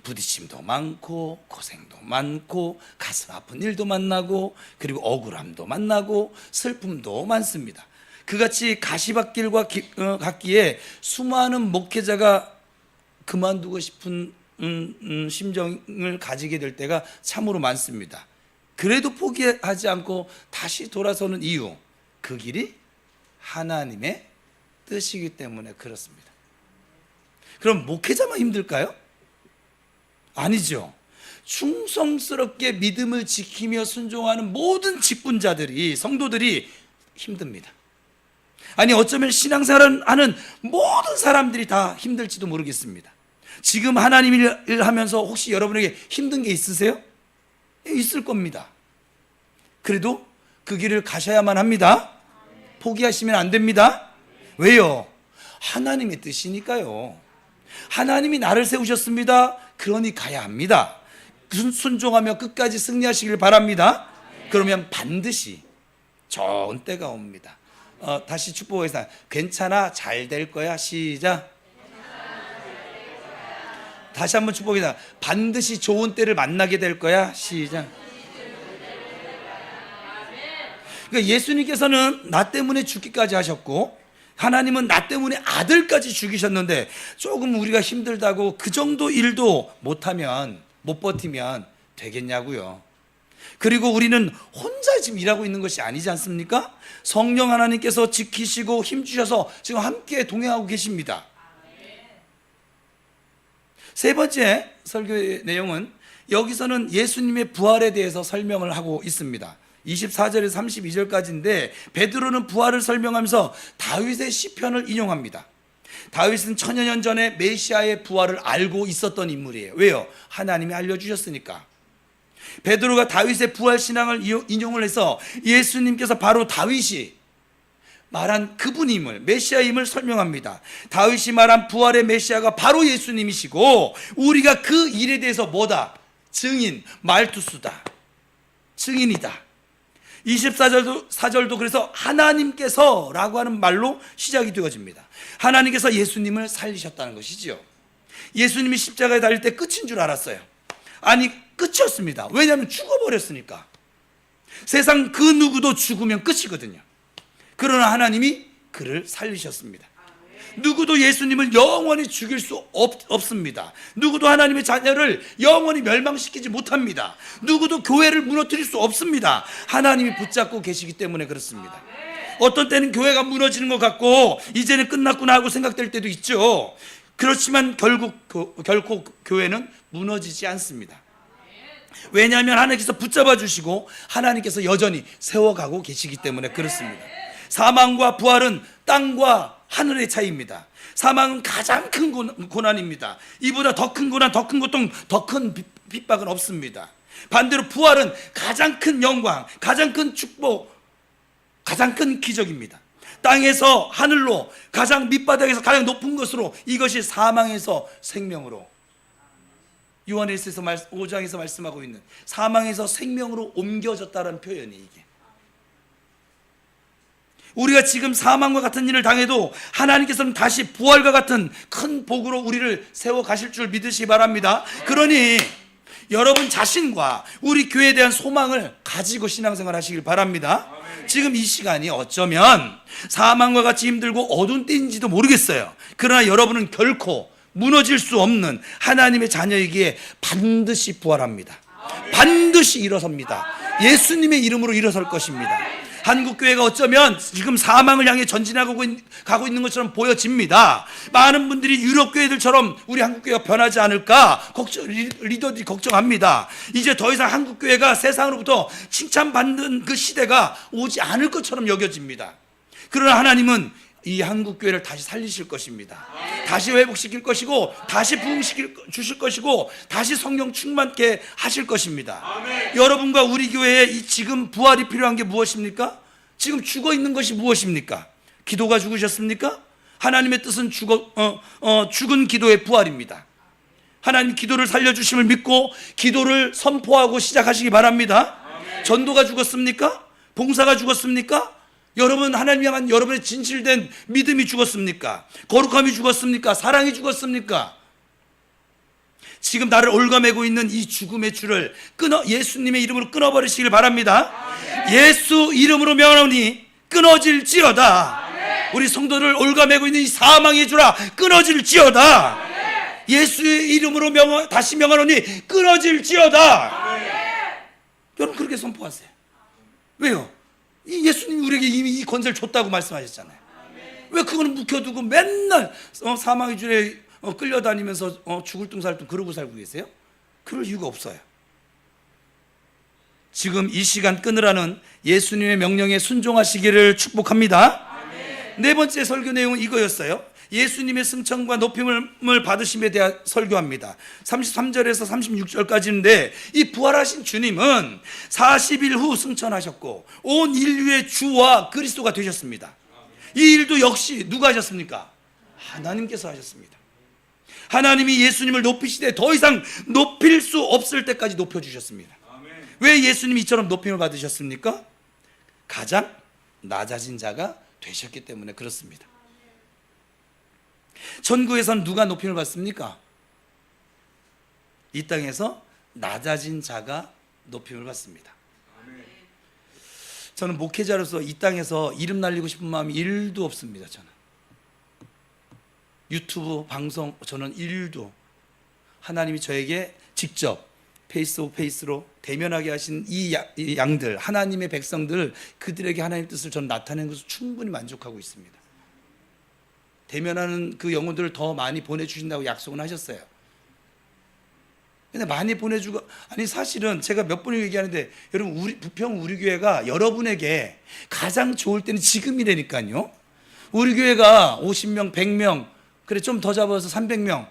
부딪힘도 많고 고생도 많고 가슴 아픈 일도 만나고 그리고 억울함도 만나고 슬픔도 많습니다. 그같이 가시밭길과 같기에 수많은 목회자가 그만두고 싶은 심정을 가지게 될 때가 참으로 많습니다. 그래도 포기하지 않고 다시 돌아서는 이유, 그 길이 하나님의 뜻이기 때문에 그렇습니다. 그럼 목회자만 힘들까요? 아니죠. 충성스럽게 믿음을 지키며 순종하는 모든 직분자들이, 성도들이 힘듭니다. 아니 어쩌면 신앙생활을 하는 모든 사람들이 다 힘들지도 모르겠습니다. 지금 하나님 일 하면서 혹시 여러분에게 힘든 게 있으세요? 있을 겁니다. 그래도 그 길을 가셔야만 합니다. 포기하시면 안 됩니다. 왜요? 하나님의 뜻이니까요. 하나님이 나를 세우셨습니다. 그러니 가야 합니다. 순종하며 끝까지 승리하시길 바랍니다. 그러면 반드시 좋은 때가 옵니다. 다시 축복하겠습니다. 괜찮아, 잘 될 거야. 시작. 다시 한번 축복합니다. 반드시 좋은 때를 만나게 될 거야. 시작. 그러니까 예수님께서는 나 때문에 죽기까지 하셨고 하나님은 나 때문에 아들까지 죽이셨는데 조금 우리가 힘들다고 그 정도 일도 못하면, 못 버티면 되겠냐고요. 그리고 우리는 혼자 지금 일하고 있는 것이 아니지 않습니까? 성령 하나님께서 지키시고 힘주셔서 지금 함께 동행하고 계십니다. 3번째 설교의 내용은 여기서는 예수님의 부활에 대해서 설명을 하고 있습니다. 24절에서 32절까지인데 베드로는 부활을 설명하면서 다윗의 시편을 인용합니다. 다윗은 천여 년 전에 메시아의 부활을 알고 있었던 인물이에요. 왜요? 하나님이 알려주셨으니까. 베드로가 다윗의 부활 신앙을 인용을 해서 예수님께서 바로 다윗이 말한 그분임을, 메시아임을 설명합니다. 다윗이 말한 부활의 메시아가 바로 예수님이시고 우리가 그 일에 대해서 뭐다? 증인, 말투수다, 증인이다. 24절도 그래서 하나님께서 라고 하는 말로 시작이 되어집니다. 하나님께서 예수님을 살리셨다는 것이지요. 예수님이 십자가에 달릴 때 끝인 줄 알았어요. 아니, 끝이었습니다. 왜냐하면 죽어버렸으니까. 세상 그 누구도 죽으면 끝이거든요. 그러나 하나님이 그를 살리셨습니다. 누구도 예수님을 영원히 죽일 수 없습니다. 누구도 하나님의 자녀를 영원히 멸망시키지 못합니다. 누구도 교회를 무너뜨릴 수 없습니다. 하나님이 붙잡고 계시기 때문에 그렇습니다. 어떤 때는 교회가 무너지는 것 같고 이제는 끝났구나 하고 생각될 때도 있죠. 그렇지만 결코 교회는 무너지지 않습니다. 왜냐하면 하나님께서 붙잡아 주시고 하나님께서 여전히 세워가고 계시기 때문에 그렇습니다. 사망과 부활은 땅과 하늘의 차이입니다. 사망은 가장 큰 고난입니다. 이보다 더 큰 고난, 더 큰 고통, 더 큰 핍박은 없습니다. 반대로 부활은 가장 큰 영광, 가장 큰 축복, 가장 큰 기적입니다. 땅에서 하늘로, 가장 밑바닥에서 가장 높은 것으로, 이것이 사망에서 생명으로, 요한일서에서 5장에서 말씀하고 있는 사망에서 생명으로 옮겨졌다는 표현이 이게. 우리가 지금 사망과 같은 일을 당해도 하나님께서는 다시 부활과 같은 큰 복으로 우리를 세워 가실 줄 믿으시기 바랍니다. 그러니 여러분 자신과 우리 교회에 대한 소망을 가지고 신앙생활 하시길 바랍니다. 지금 이 시간이 어쩌면 사망과 같이 힘들고 어두운 때인지도 모르겠어요. 그러나 여러분은 결코 무너질 수 없는 하나님의 자녀이기에 반드시 부활합니다. 반드시 일어섭니다. 예수님의 이름으로 일어설 것입니다. 한국교회가 어쩌면 지금 사망을 향해 전진하고 있는 것처럼 보여집니다. 많은 분들이 유럽교회들처럼 우리 한국교회가 변하지 않을까 리더들이 걱정합니다. 이제 더 이상 한국교회가 세상으로부터 칭찬받는 그 시대가 오지 않을 것처럼 여겨집니다. 그러나 하나님은 이 한국교회를 다시 살리실 것입니다. 다시 회복시킬 것이고, 다시 부흥시킬 주실 것이고, 다시 성령 충만케 하실 것입니다. 여러분과 우리 교회에 이 지금 부활이 필요한 게 무엇입니까? 지금 죽어 있는 것이 무엇입니까? 기도가 죽으셨습니까? 하나님의 뜻은 죽은 기도의 부활입니다. 하나님 기도를 살려주심을 믿고 기도를 선포하고 시작하시기 바랍니다. 전도가 죽었습니까? 봉사가 죽었습니까? 여러분, 하나님 향한 여러분의 진실된 믿음이 죽었습니까? 거룩함이 죽었습니까? 사랑이 죽었습니까? 지금 나를 올가매고 있는 이 죽음의 줄을 예수님의 이름으로 끊어버리시길 바랍니다. 예수 이름으로 명하노니 끊어질지어다. 우리 성도를 올가매고 있는 이 사망의 줄아 끊어질지어다. 예수의 이름으로 다시 명하노니 끊어질지어다. 여러분, 그렇게 선포하세요. 왜요? 이 예수님이 우리에게 이미 이 권세를 줬다고 말씀하셨잖아요. 왜 그거는 묵혀두고 맨날 사망의 줄에 끌려다니면서 죽을 둥살둥 그러고 살고 계세요? 그럴 이유가 없어요. 지금 이 시간 끊으라는 예수님의 명령에 순종하시기를 축복합니다. 네 번째 설교 내용은 이거였어요. 예수님의 승천과 높임을 받으심에 대한 설교합니다. 33절에서 36절까지인데, 이 부활하신 주님은 40일 후 승천하셨고 온 인류의 주와 그리스도가 되셨습니다. 이 일도 역시 누가 하셨습니까? 하나님께서 하셨습니다. 하나님이 예수님을 높이시되 더 이상 높일 수 없을 때까지 높여주셨습니다. 왜 예수님이 이처럼 높임을 받으셨습니까? 가장 낮아진 자가 되셨기 때문에 그렇습니다. 천국에서는 누가 높임을 받습니까? 이 땅에서 낮아진 자가 높임을 받습니다. 저는 목회자로서 이 땅에서 이름 날리고 싶은 마음이 1도 없습니다. 저는 유튜브 방송, 저는 1도, 하나님이 저에게 직접 페이스 오브 페이스로 대면하게 하신 이 양들, 하나님의 백성들, 그들에게 하나님의 뜻을 저는 나타내는 것을 충분히 만족하고 있습니다. 대면하는 그 영혼들을 더 많이 보내주신다고 약속은 하셨어요. 근데 많이 보내주고, 아니 사실은 제가 몇 번을 얘기하는데, 여러분, 부평 우리 교회가 여러분에게 가장 좋을 때는 지금이라니까요. 우리 교회가 50명, 100명, 그래 좀 더 잡아서 300명,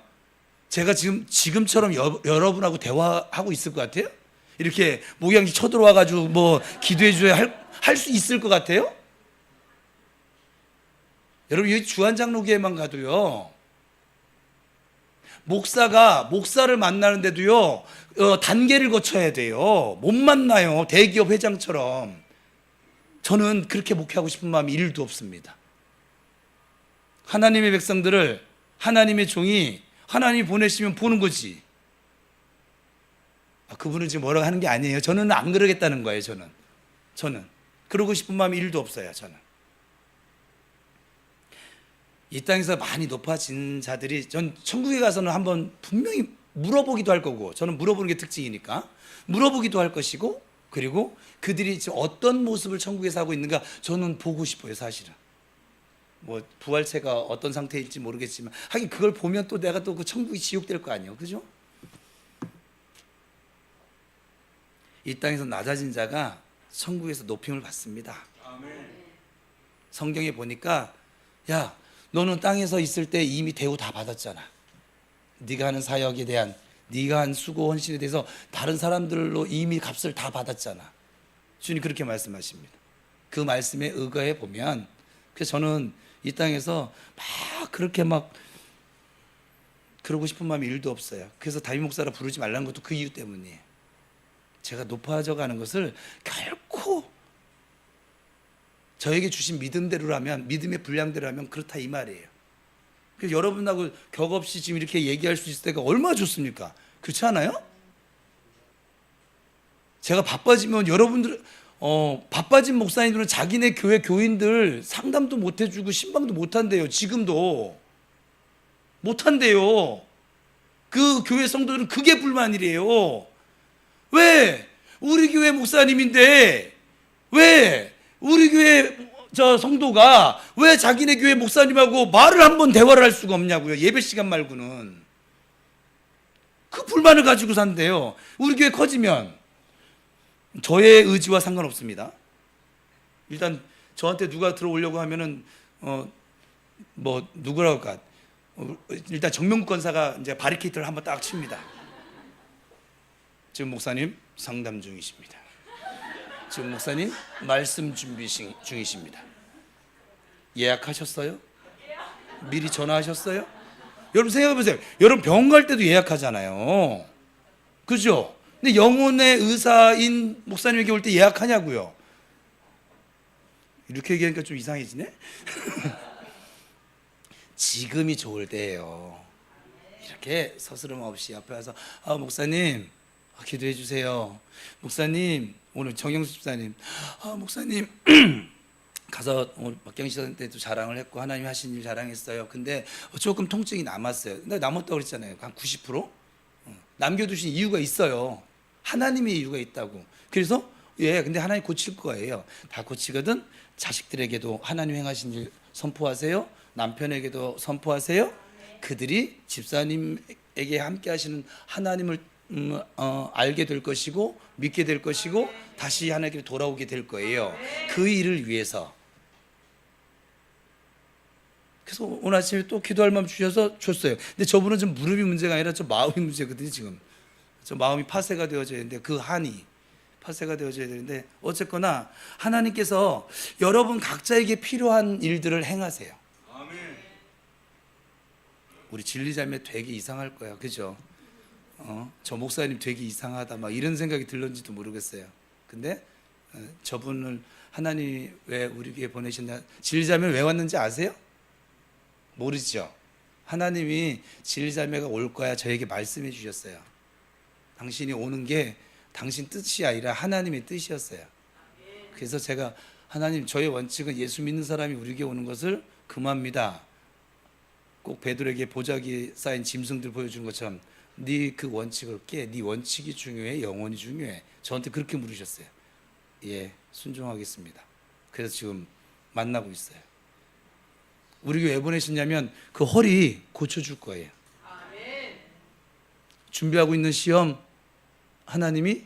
제가 지금처럼 여러분하고 대화하고 있을 것 같아요? 이렇게 목양지 쳐들어와 가지고 뭐 기도해 줘야 할 수 있을 것 같아요? 여러분 여기 주한장로교회만 가도요, 목사를 만나는데도요 단계를 거쳐야 돼요. 못 만나요, 대기업 회장처럼. 저는 그렇게 목회하고 싶은 마음이 1도 없습니다. 하나님의 백성들을 하나님의 종이 하나님이 보내시면 보는 거지. 그분은 지금 뭐라고 하는 게 아니에요. 저는 안 그러겠다는 거예요. 저는 그러고 싶은 마음이 1도 없어요. 저는 이 땅에서 많이 높아진 자들이, 전 천국에 가서는 한번 분명히 물어보기도 할 거고, 저는 물어보는 게 특징이니까 물어보기도 할 것이고, 그리고 그들이 지금 어떤 모습을 천국에서 하고 있는가 저는 보고 싶어요. 사실은 뭐 부활체가 어떤 상태일지 모르겠지만, 하긴 그걸 보면 또 내가 또 그 천국이 지옥 될 거 아니에요. 그죠? 이 땅에서 낮아진 자가 천국에서 높임을 받습니다. 성경에 보니까, 야, 너는 땅에서 있을 때 이미 대우 다 받았잖아. 네가 하는 사역에 대한, 네가 한 수고 헌신에 대해서 다른 사람들로 이미 값을 다 받았잖아. 주님 그렇게 말씀하십니다. 그 말씀에 의거해 보면, 그래서 저는 이 땅에서 막 그렇게 막 그러고 싶은 마음이 1도 없어요. 그래서 다윗 목사라 부르지 말라는 것도 그 이유 때문이에요. 제가 높아져 가는 것을 결코 저에게 주신 믿음대로라면, 믿음의 분량대로라면 그렇다 이 말이에요. 그래서 여러분하고 격없이 지금 이렇게 얘기할 수 있을 때가 얼마나 좋습니까? 그렇지 않아요? 제가 바빠지면 여러분들, 바빠진 목사님들은 자기네 교회 교인들 상담도 못 해주고 신방도 못 한대요. 지금도 못 한대요. 그 교회 성도들은 그게 불만이래요. 왜? 우리 교회 목사님인데 왜 우리 교회 성도가 왜 자기네 교회 목사님하고 말을 한번 대화를 할 수가 없냐고요. 예배 시간 말고는. 그 불만을 가지고 산대요. 우리 교회 커지면 저의 의지와 상관없습니다. 일단 저한테 누가 들어오려고 하면은 뭐 누구라고 할까? 일단 정명국 권사가 이제 바리케이트를 한번 딱 칩니다. 지금 목사님 상담 중이십니다. 지금 목사님 말씀 준비 중이십니다. 예약하셨어요? 미리 전화하셨어요? 여러분 생각해 보세요. 여러분 병원 갈 때도 예약하잖아요. 그죠? 근데 영혼의 의사인 목사님에게 올 때 예약하냐고요? 이렇게 얘기하니까 좀 이상해지네. 지금이 좋을 때예요. 이렇게 서스럼 없이 옆에 와서, 목사님 기도해 주세요. 목사님, 오늘 정영수 집사님, 목사님 가서 오늘 박경희 씨한테도 자랑을 했고 하나님 하신 일 자랑했어요. 근데 조금 통증이 남았어요. 근데 남았다고 그랬잖아요. 한 90%? 남겨두신 이유가 있어요. 하나님의 이유가 있다고. 그래서 근데 하나님 고칠 거예요. 다 고치거든. 자식들에게도 하나님 행하신 일 선포하세요. 남편에게도 선포하세요. 그들이 집사님에게 함께 하시는 하나님을 알게 될 것이고 믿게 될 것이고 다시 하나님께 돌아오게 될 거예요. 그 일을 위해서. 그래서 오늘 아침에 또 기도할 마음 주셔서 줬어요. 근데 저분은 좀 무릎이 문제가 아니라 좀 마음이 문제거든요. 지금 저 마음이 파쇄가 되어져야 되는데, 그 한이 파쇄가 되어져야 되는데, 어쨌거나 하나님께서 여러분 각자에게 필요한 일들을 행하세요. 우리 진리자매 되게 이상할 거야, 그죠? 저 목사님 되게 이상하다 막 이런 생각이 들는지도 모르겠어요. 근데 저분을 하나님 왜 우리 교회에 보내셨나, 진리자매 왜 왔는지 아세요? 모르죠? 하나님이 진리자매가 올 거야 저에게 말씀해 주셨어요. 당신이 오는 게 당신 뜻이 아니라 하나님의 뜻이었어요. 그래서 제가, 하나님 저의 원칙은 예수 믿는 사람이 우리 교회 오는 것을 금합니다. 꼭 베드로에게 보자기에 쌓인 짐승들 보여주는 것처럼 네 그 원칙을 깨. 네 원칙이 중요해, 영혼이 중요해. 저한테 그렇게 물으셨어요. 예, 순종하겠습니다. 그래서 지금 만나고 있어요. 우리 교회 왜 보내셨냐면 그 허리 고쳐줄 거예요. 준비하고 있는 시험 하나님이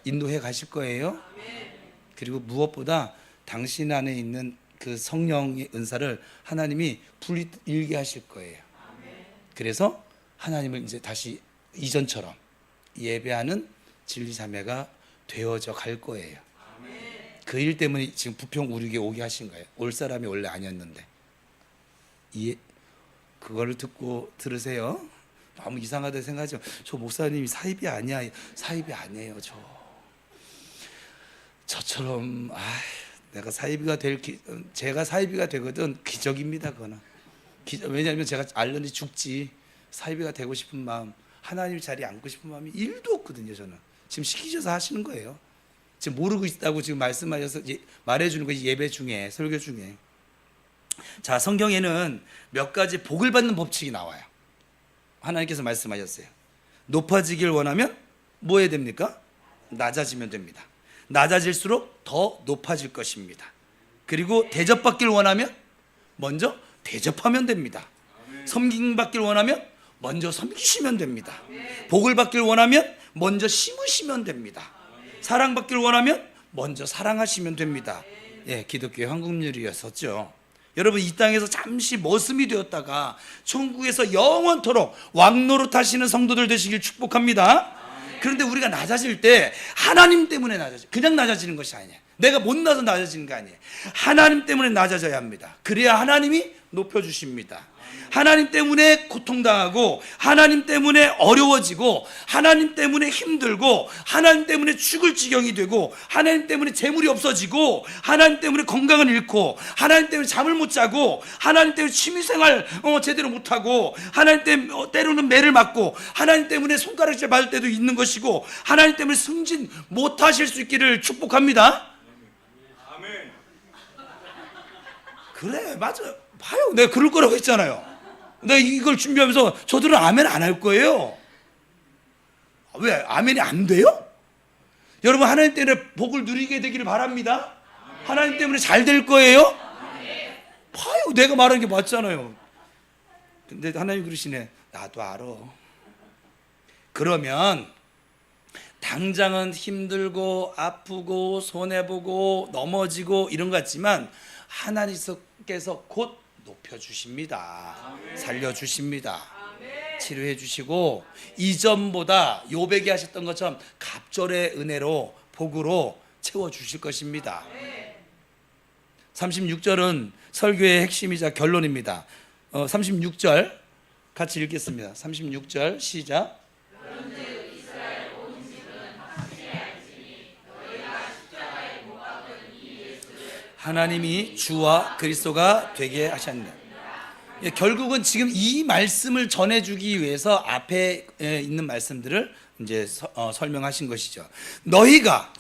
인도해 가실 거예요. 그리고 무엇보다 당신 안에 있는 그 성령의 은사를 하나님이 불일게 하실 거예요. 그래서 하나님을 이제 다시 이전처럼 예배하는 진리자매가 되어져 갈 거예요. 그 일 때문에 지금 부평 우리에게 오게 하신 거예요. 올 사람이 원래 아니었는데. 그거를 듣고 들으세요. 너무 이상하다 생각하지 마. 저 목사님이 사입이 아니야. 사입이 아니에요. 저처럼 내가 사이비가 제가 사이비가 되거든 기적입니다. 그거는 왜냐하면 제가 알러니 죽지. 사이비가 되고 싶은 마음, 하나님 자리에 앉고 싶은 마음이 1도 없거든요. 저는 지금 시키셔서 하시는 거예요. 지금 모르고 있다고 지금 말씀하셔서 말해주는 거예요. 예배 중에, 설교 중에. 자, 성경에는 몇 가지 복을 받는 법칙이 나와요. 하나님께서 말씀하셨어요. 높아지길 원하면 뭐 해야 됩니까? 낮아지면 됩니다. 낮아질수록 더 높아질 것입니다. 그리고 대접받길 원하면 먼저 대접하면 됩니다. 섬김받길 원하면 먼저 섬기시면 됩니다. 복을 받길 원하면 먼저 심으시면 됩니다. 사랑받길 원하면 먼저 사랑하시면 됩니다. 기독교의 황금률이었었죠. 여러분, 이 땅에서 잠시 머슴이 되었다가 천국에서 영원토록 왕노릇 하시는 성도들 되시길 축복합니다. 그런데 우리가 낮아질 때 하나님 때문에 그냥 낮아지는 것이 아니에요. 내가 못나서 낮아지는 게 아니에요. 하나님 때문에 낮아져야 합니다. 그래야 하나님이 높여주십니다. 하나님 때문에 고통당하고, 하나님 때문에 어려워지고, 하나님 때문에 힘들고, 하나님 때문에 죽을 지경이 되고, 하나님 때문에 재물이 없어지고, 하나님 때문에 건강을 잃고, 하나님 때문에 잠을 못 자고, 하나님 때문에 취미생활 제대로 못하고, 하나님 때문에 때로는 매를 맞고, 하나님 때문에 손가락질 받을 때도 있는 것이고, 하나님 때문에 승진 못하실 수 있기를 축복합니다. 아멘. 그래, 맞아요. 봐요, 내가 그럴 거라고 했잖아요. 내가 이걸 준비하면서 저들은 아멘 안 할 거예요. 왜? 아멘이 안 돼요? 여러분, 하나님 때문에 복을 누리게 되기를 바랍니다. 하나님 때문에 잘 될 거예요? 봐요, 내가 말하는 게 맞잖아요. 근데 하나님 그러시네. 나도 알아. 그러면 당장은 힘들고 아프고 손해보고 넘어지고 이런 것 같지만 하나님께서 곧 높여주십니다. 살려주십니다. 치료해주시고, 이전보다 요백이 하셨던 것처럼 갑절의 은혜로 복으로 채워주실 것입니다. 36절은 설교의 핵심이자 결론입니다. 36절 같이 읽겠습니다. 36절 시작. 하나님이 주와 그리스도가 되게 하셨네. 결국은 지금 이 말씀을 전해주기 위해서 앞에 있는 말씀들을 이제 설명하신 것이죠. 너희가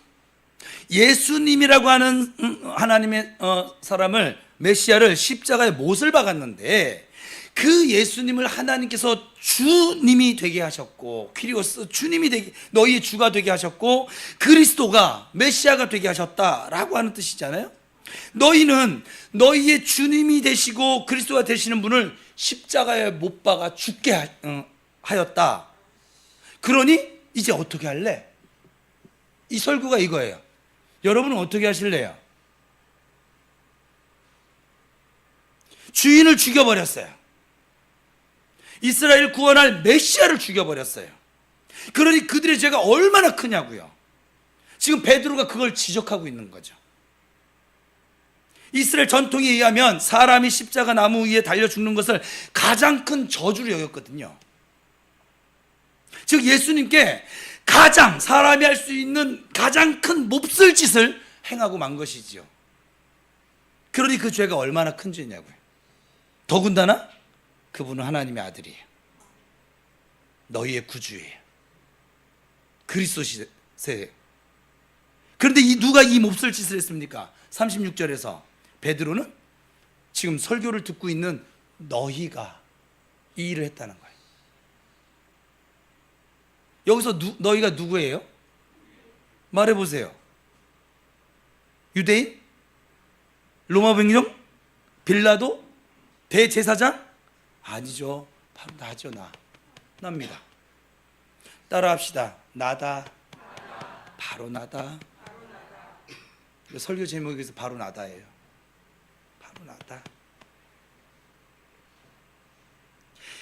예수님이라고 하는 하나님의 사람을, 메시아를 십자가에 못을 박았는데, 그 예수님을 하나님께서 주님이 되게 하셨고, 퀴리오스 주님이 되게, 너희의 주가 되게 하셨고, 그리스도가 메시아가 되게 하셨다라고 하는 뜻이잖아요. 너희는 너희의 주님이 되시고 그리스도가 되시는 분을 십자가에 못 박아 죽게 하였다. 그러니 이제 어떻게 할래? 이 설교가 이거예요. 여러분은 어떻게 하실래요? 주인을 죽여버렸어요. 이스라엘 구원할 메시아를 죽여버렸어요. 그러니 그들의 죄가 얼마나 크냐고요. 지금 베드로가 그걸 지적하고 있는 거죠. 이스라엘 전통에 의하면 사람이 십자가 나무 위에 달려 죽는 것을 가장 큰 저주로 여겼거든요. 즉 예수님께 사람이 할 수 있는 가장 큰 몹쓸 짓을 행하고 만 것이지요. 그러니 그 죄가 얼마나 큰 죄냐고요. 더군다나 그분은 하나님의 아들이에요. 너희의 구주예요. 그리스도시세요. 그런데 누가 이 몹쓸 짓을 했습니까? 36절에서 베드로는 지금 설교를 듣고 있는 너희가 이 일을 했다는 거예요. 여기서 너희가 누구예요? 말해보세요. 유대인? 로마 병정? 빌라도? 대제사장? 아니죠. 바로 나죠. 나입니다. 따라합시다. 나다. 바로 나다. 설교 제목에서 바로 나다예요. 바로 나다.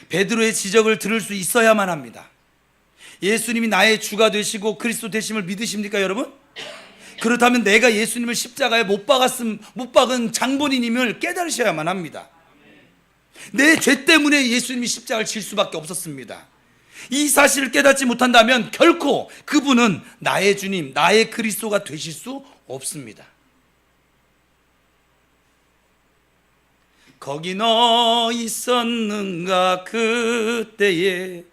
베드로의 지적을 들을 수 있어야만 합니다. 예수님이 나의 주가 되시고 그리스도 되심을 믿으십니까, 여러분? 그렇다면 내가 예수님을 십자가에 못 박은 장본인임을 깨달으셔야만 합니다. 내 죄 때문에 예수님이 십자가를 질 수밖에 없었습니다. 이 사실을 깨닫지 못한다면 결코 그분은 나의 주님, 나의 그리스도가 되실 수 없습니다. 거기 너 있었는가 그때에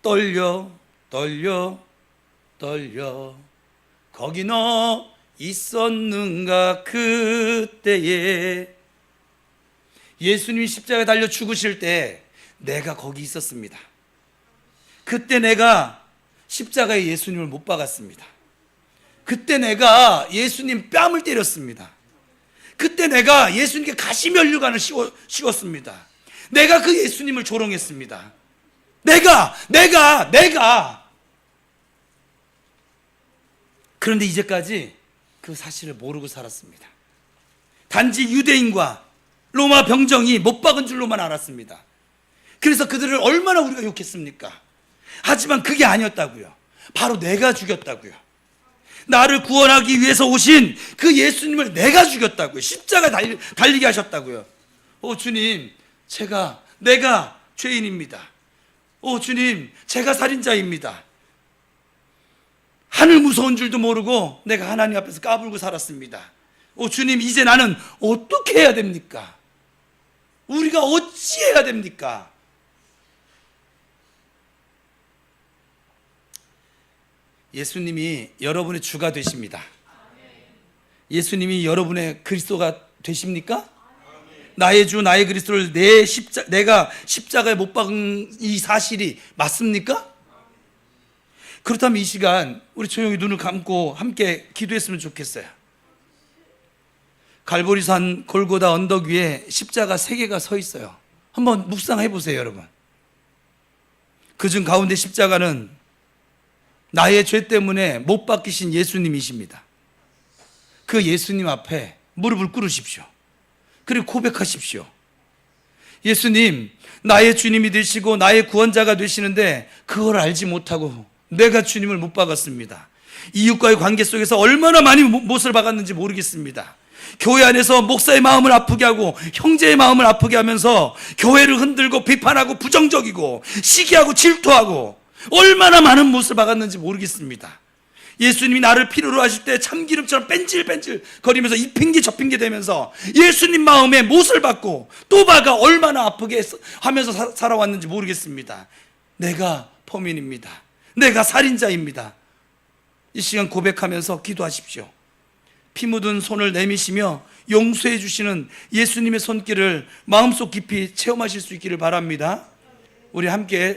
떨려 거기 너 있었는가 그때에. 예수님이 십자가에 달려 죽으실 때 내가 거기 있었습니다. 그때 내가 십자가에 예수님을 못 박았습니다. 그때 내가 예수님 뺨을 때렸습니다. 그때 내가 예수님께 가시면류관을 씌웠습니다. 내가 그 예수님을 조롱했습니다. 내가 그런데 이제까지 그 사실을 모르고 살았습니다. 단지 유대인과 로마 병정이 못 박은 줄로만 알았습니다. 그래서 그들을 얼마나 우리가 욕했습니까? 하지만 그게 아니었다고요. 바로 내가 죽였다고요. 나를 구원하기 위해서 오신 그 예수님을 내가 죽였다고요. 십자가에 달리게 하셨다고요. 주님, 내가 죄인입니다. 주님, 제가 살인자입니다. 하늘 무서운 줄도 모르고 내가 하나님 앞에서 까불고 살았습니다. 주님, 이제 나는 어떻게 해야 됩니까? 우리가 어찌해야 됩니까? 예수님이 여러분의 주가 되십니다. 예수님이 여러분의 그리스도가 되십니까? 나의 주, 나의 그리스도를 내가 십자가에 못 박은 이 사실이 맞습니까? 그렇다면 이 시간 우리 조용히 눈을 감고 함께 기도했으면 좋겠어요. 갈보리산 골고다 언덕 위에 십자가 3개가 서 있어요. 한번 묵상해 보세요, 여러분. 그중 가운데 십자가는 나의 죄 때문에 못 박히신 예수님이십니다. 그 예수님 앞에 무릎을 꿇으십시오. 그리고 고백하십시오. 예수님, 나의 주님이 되시고 나의 구원자가 되시는데 그걸 알지 못하고 내가 주님을 못 박았습니다. 이웃과의 관계 속에서 얼마나 많이 못을 박았는지 모르겠습니다. 교회 안에서 목사의 마음을 아프게 하고 형제의 마음을 아프게 하면서 교회를 흔들고 비판하고 부정적이고 시기하고 질투하고 얼마나 많은 못을 박았는지 모르겠습니다. 예수님이 나를 필요로 하실 때 참기름처럼 뺀질뺀질 거리면서 이 핑계 저 핑계 대면서 예수님 마음에 못을 박고 또 박아 얼마나 아프게 하면서 살아왔는지 모르겠습니다. 내가 범인입니다. 내가 살인자입니다. 이 시간 고백하면서 기도하십시오. 피 묻은 손을 내미시며 용서해 주시는 예수님의 손길을 마음속 깊이 체험하실 수 있기를 바랍니다. 우리 함께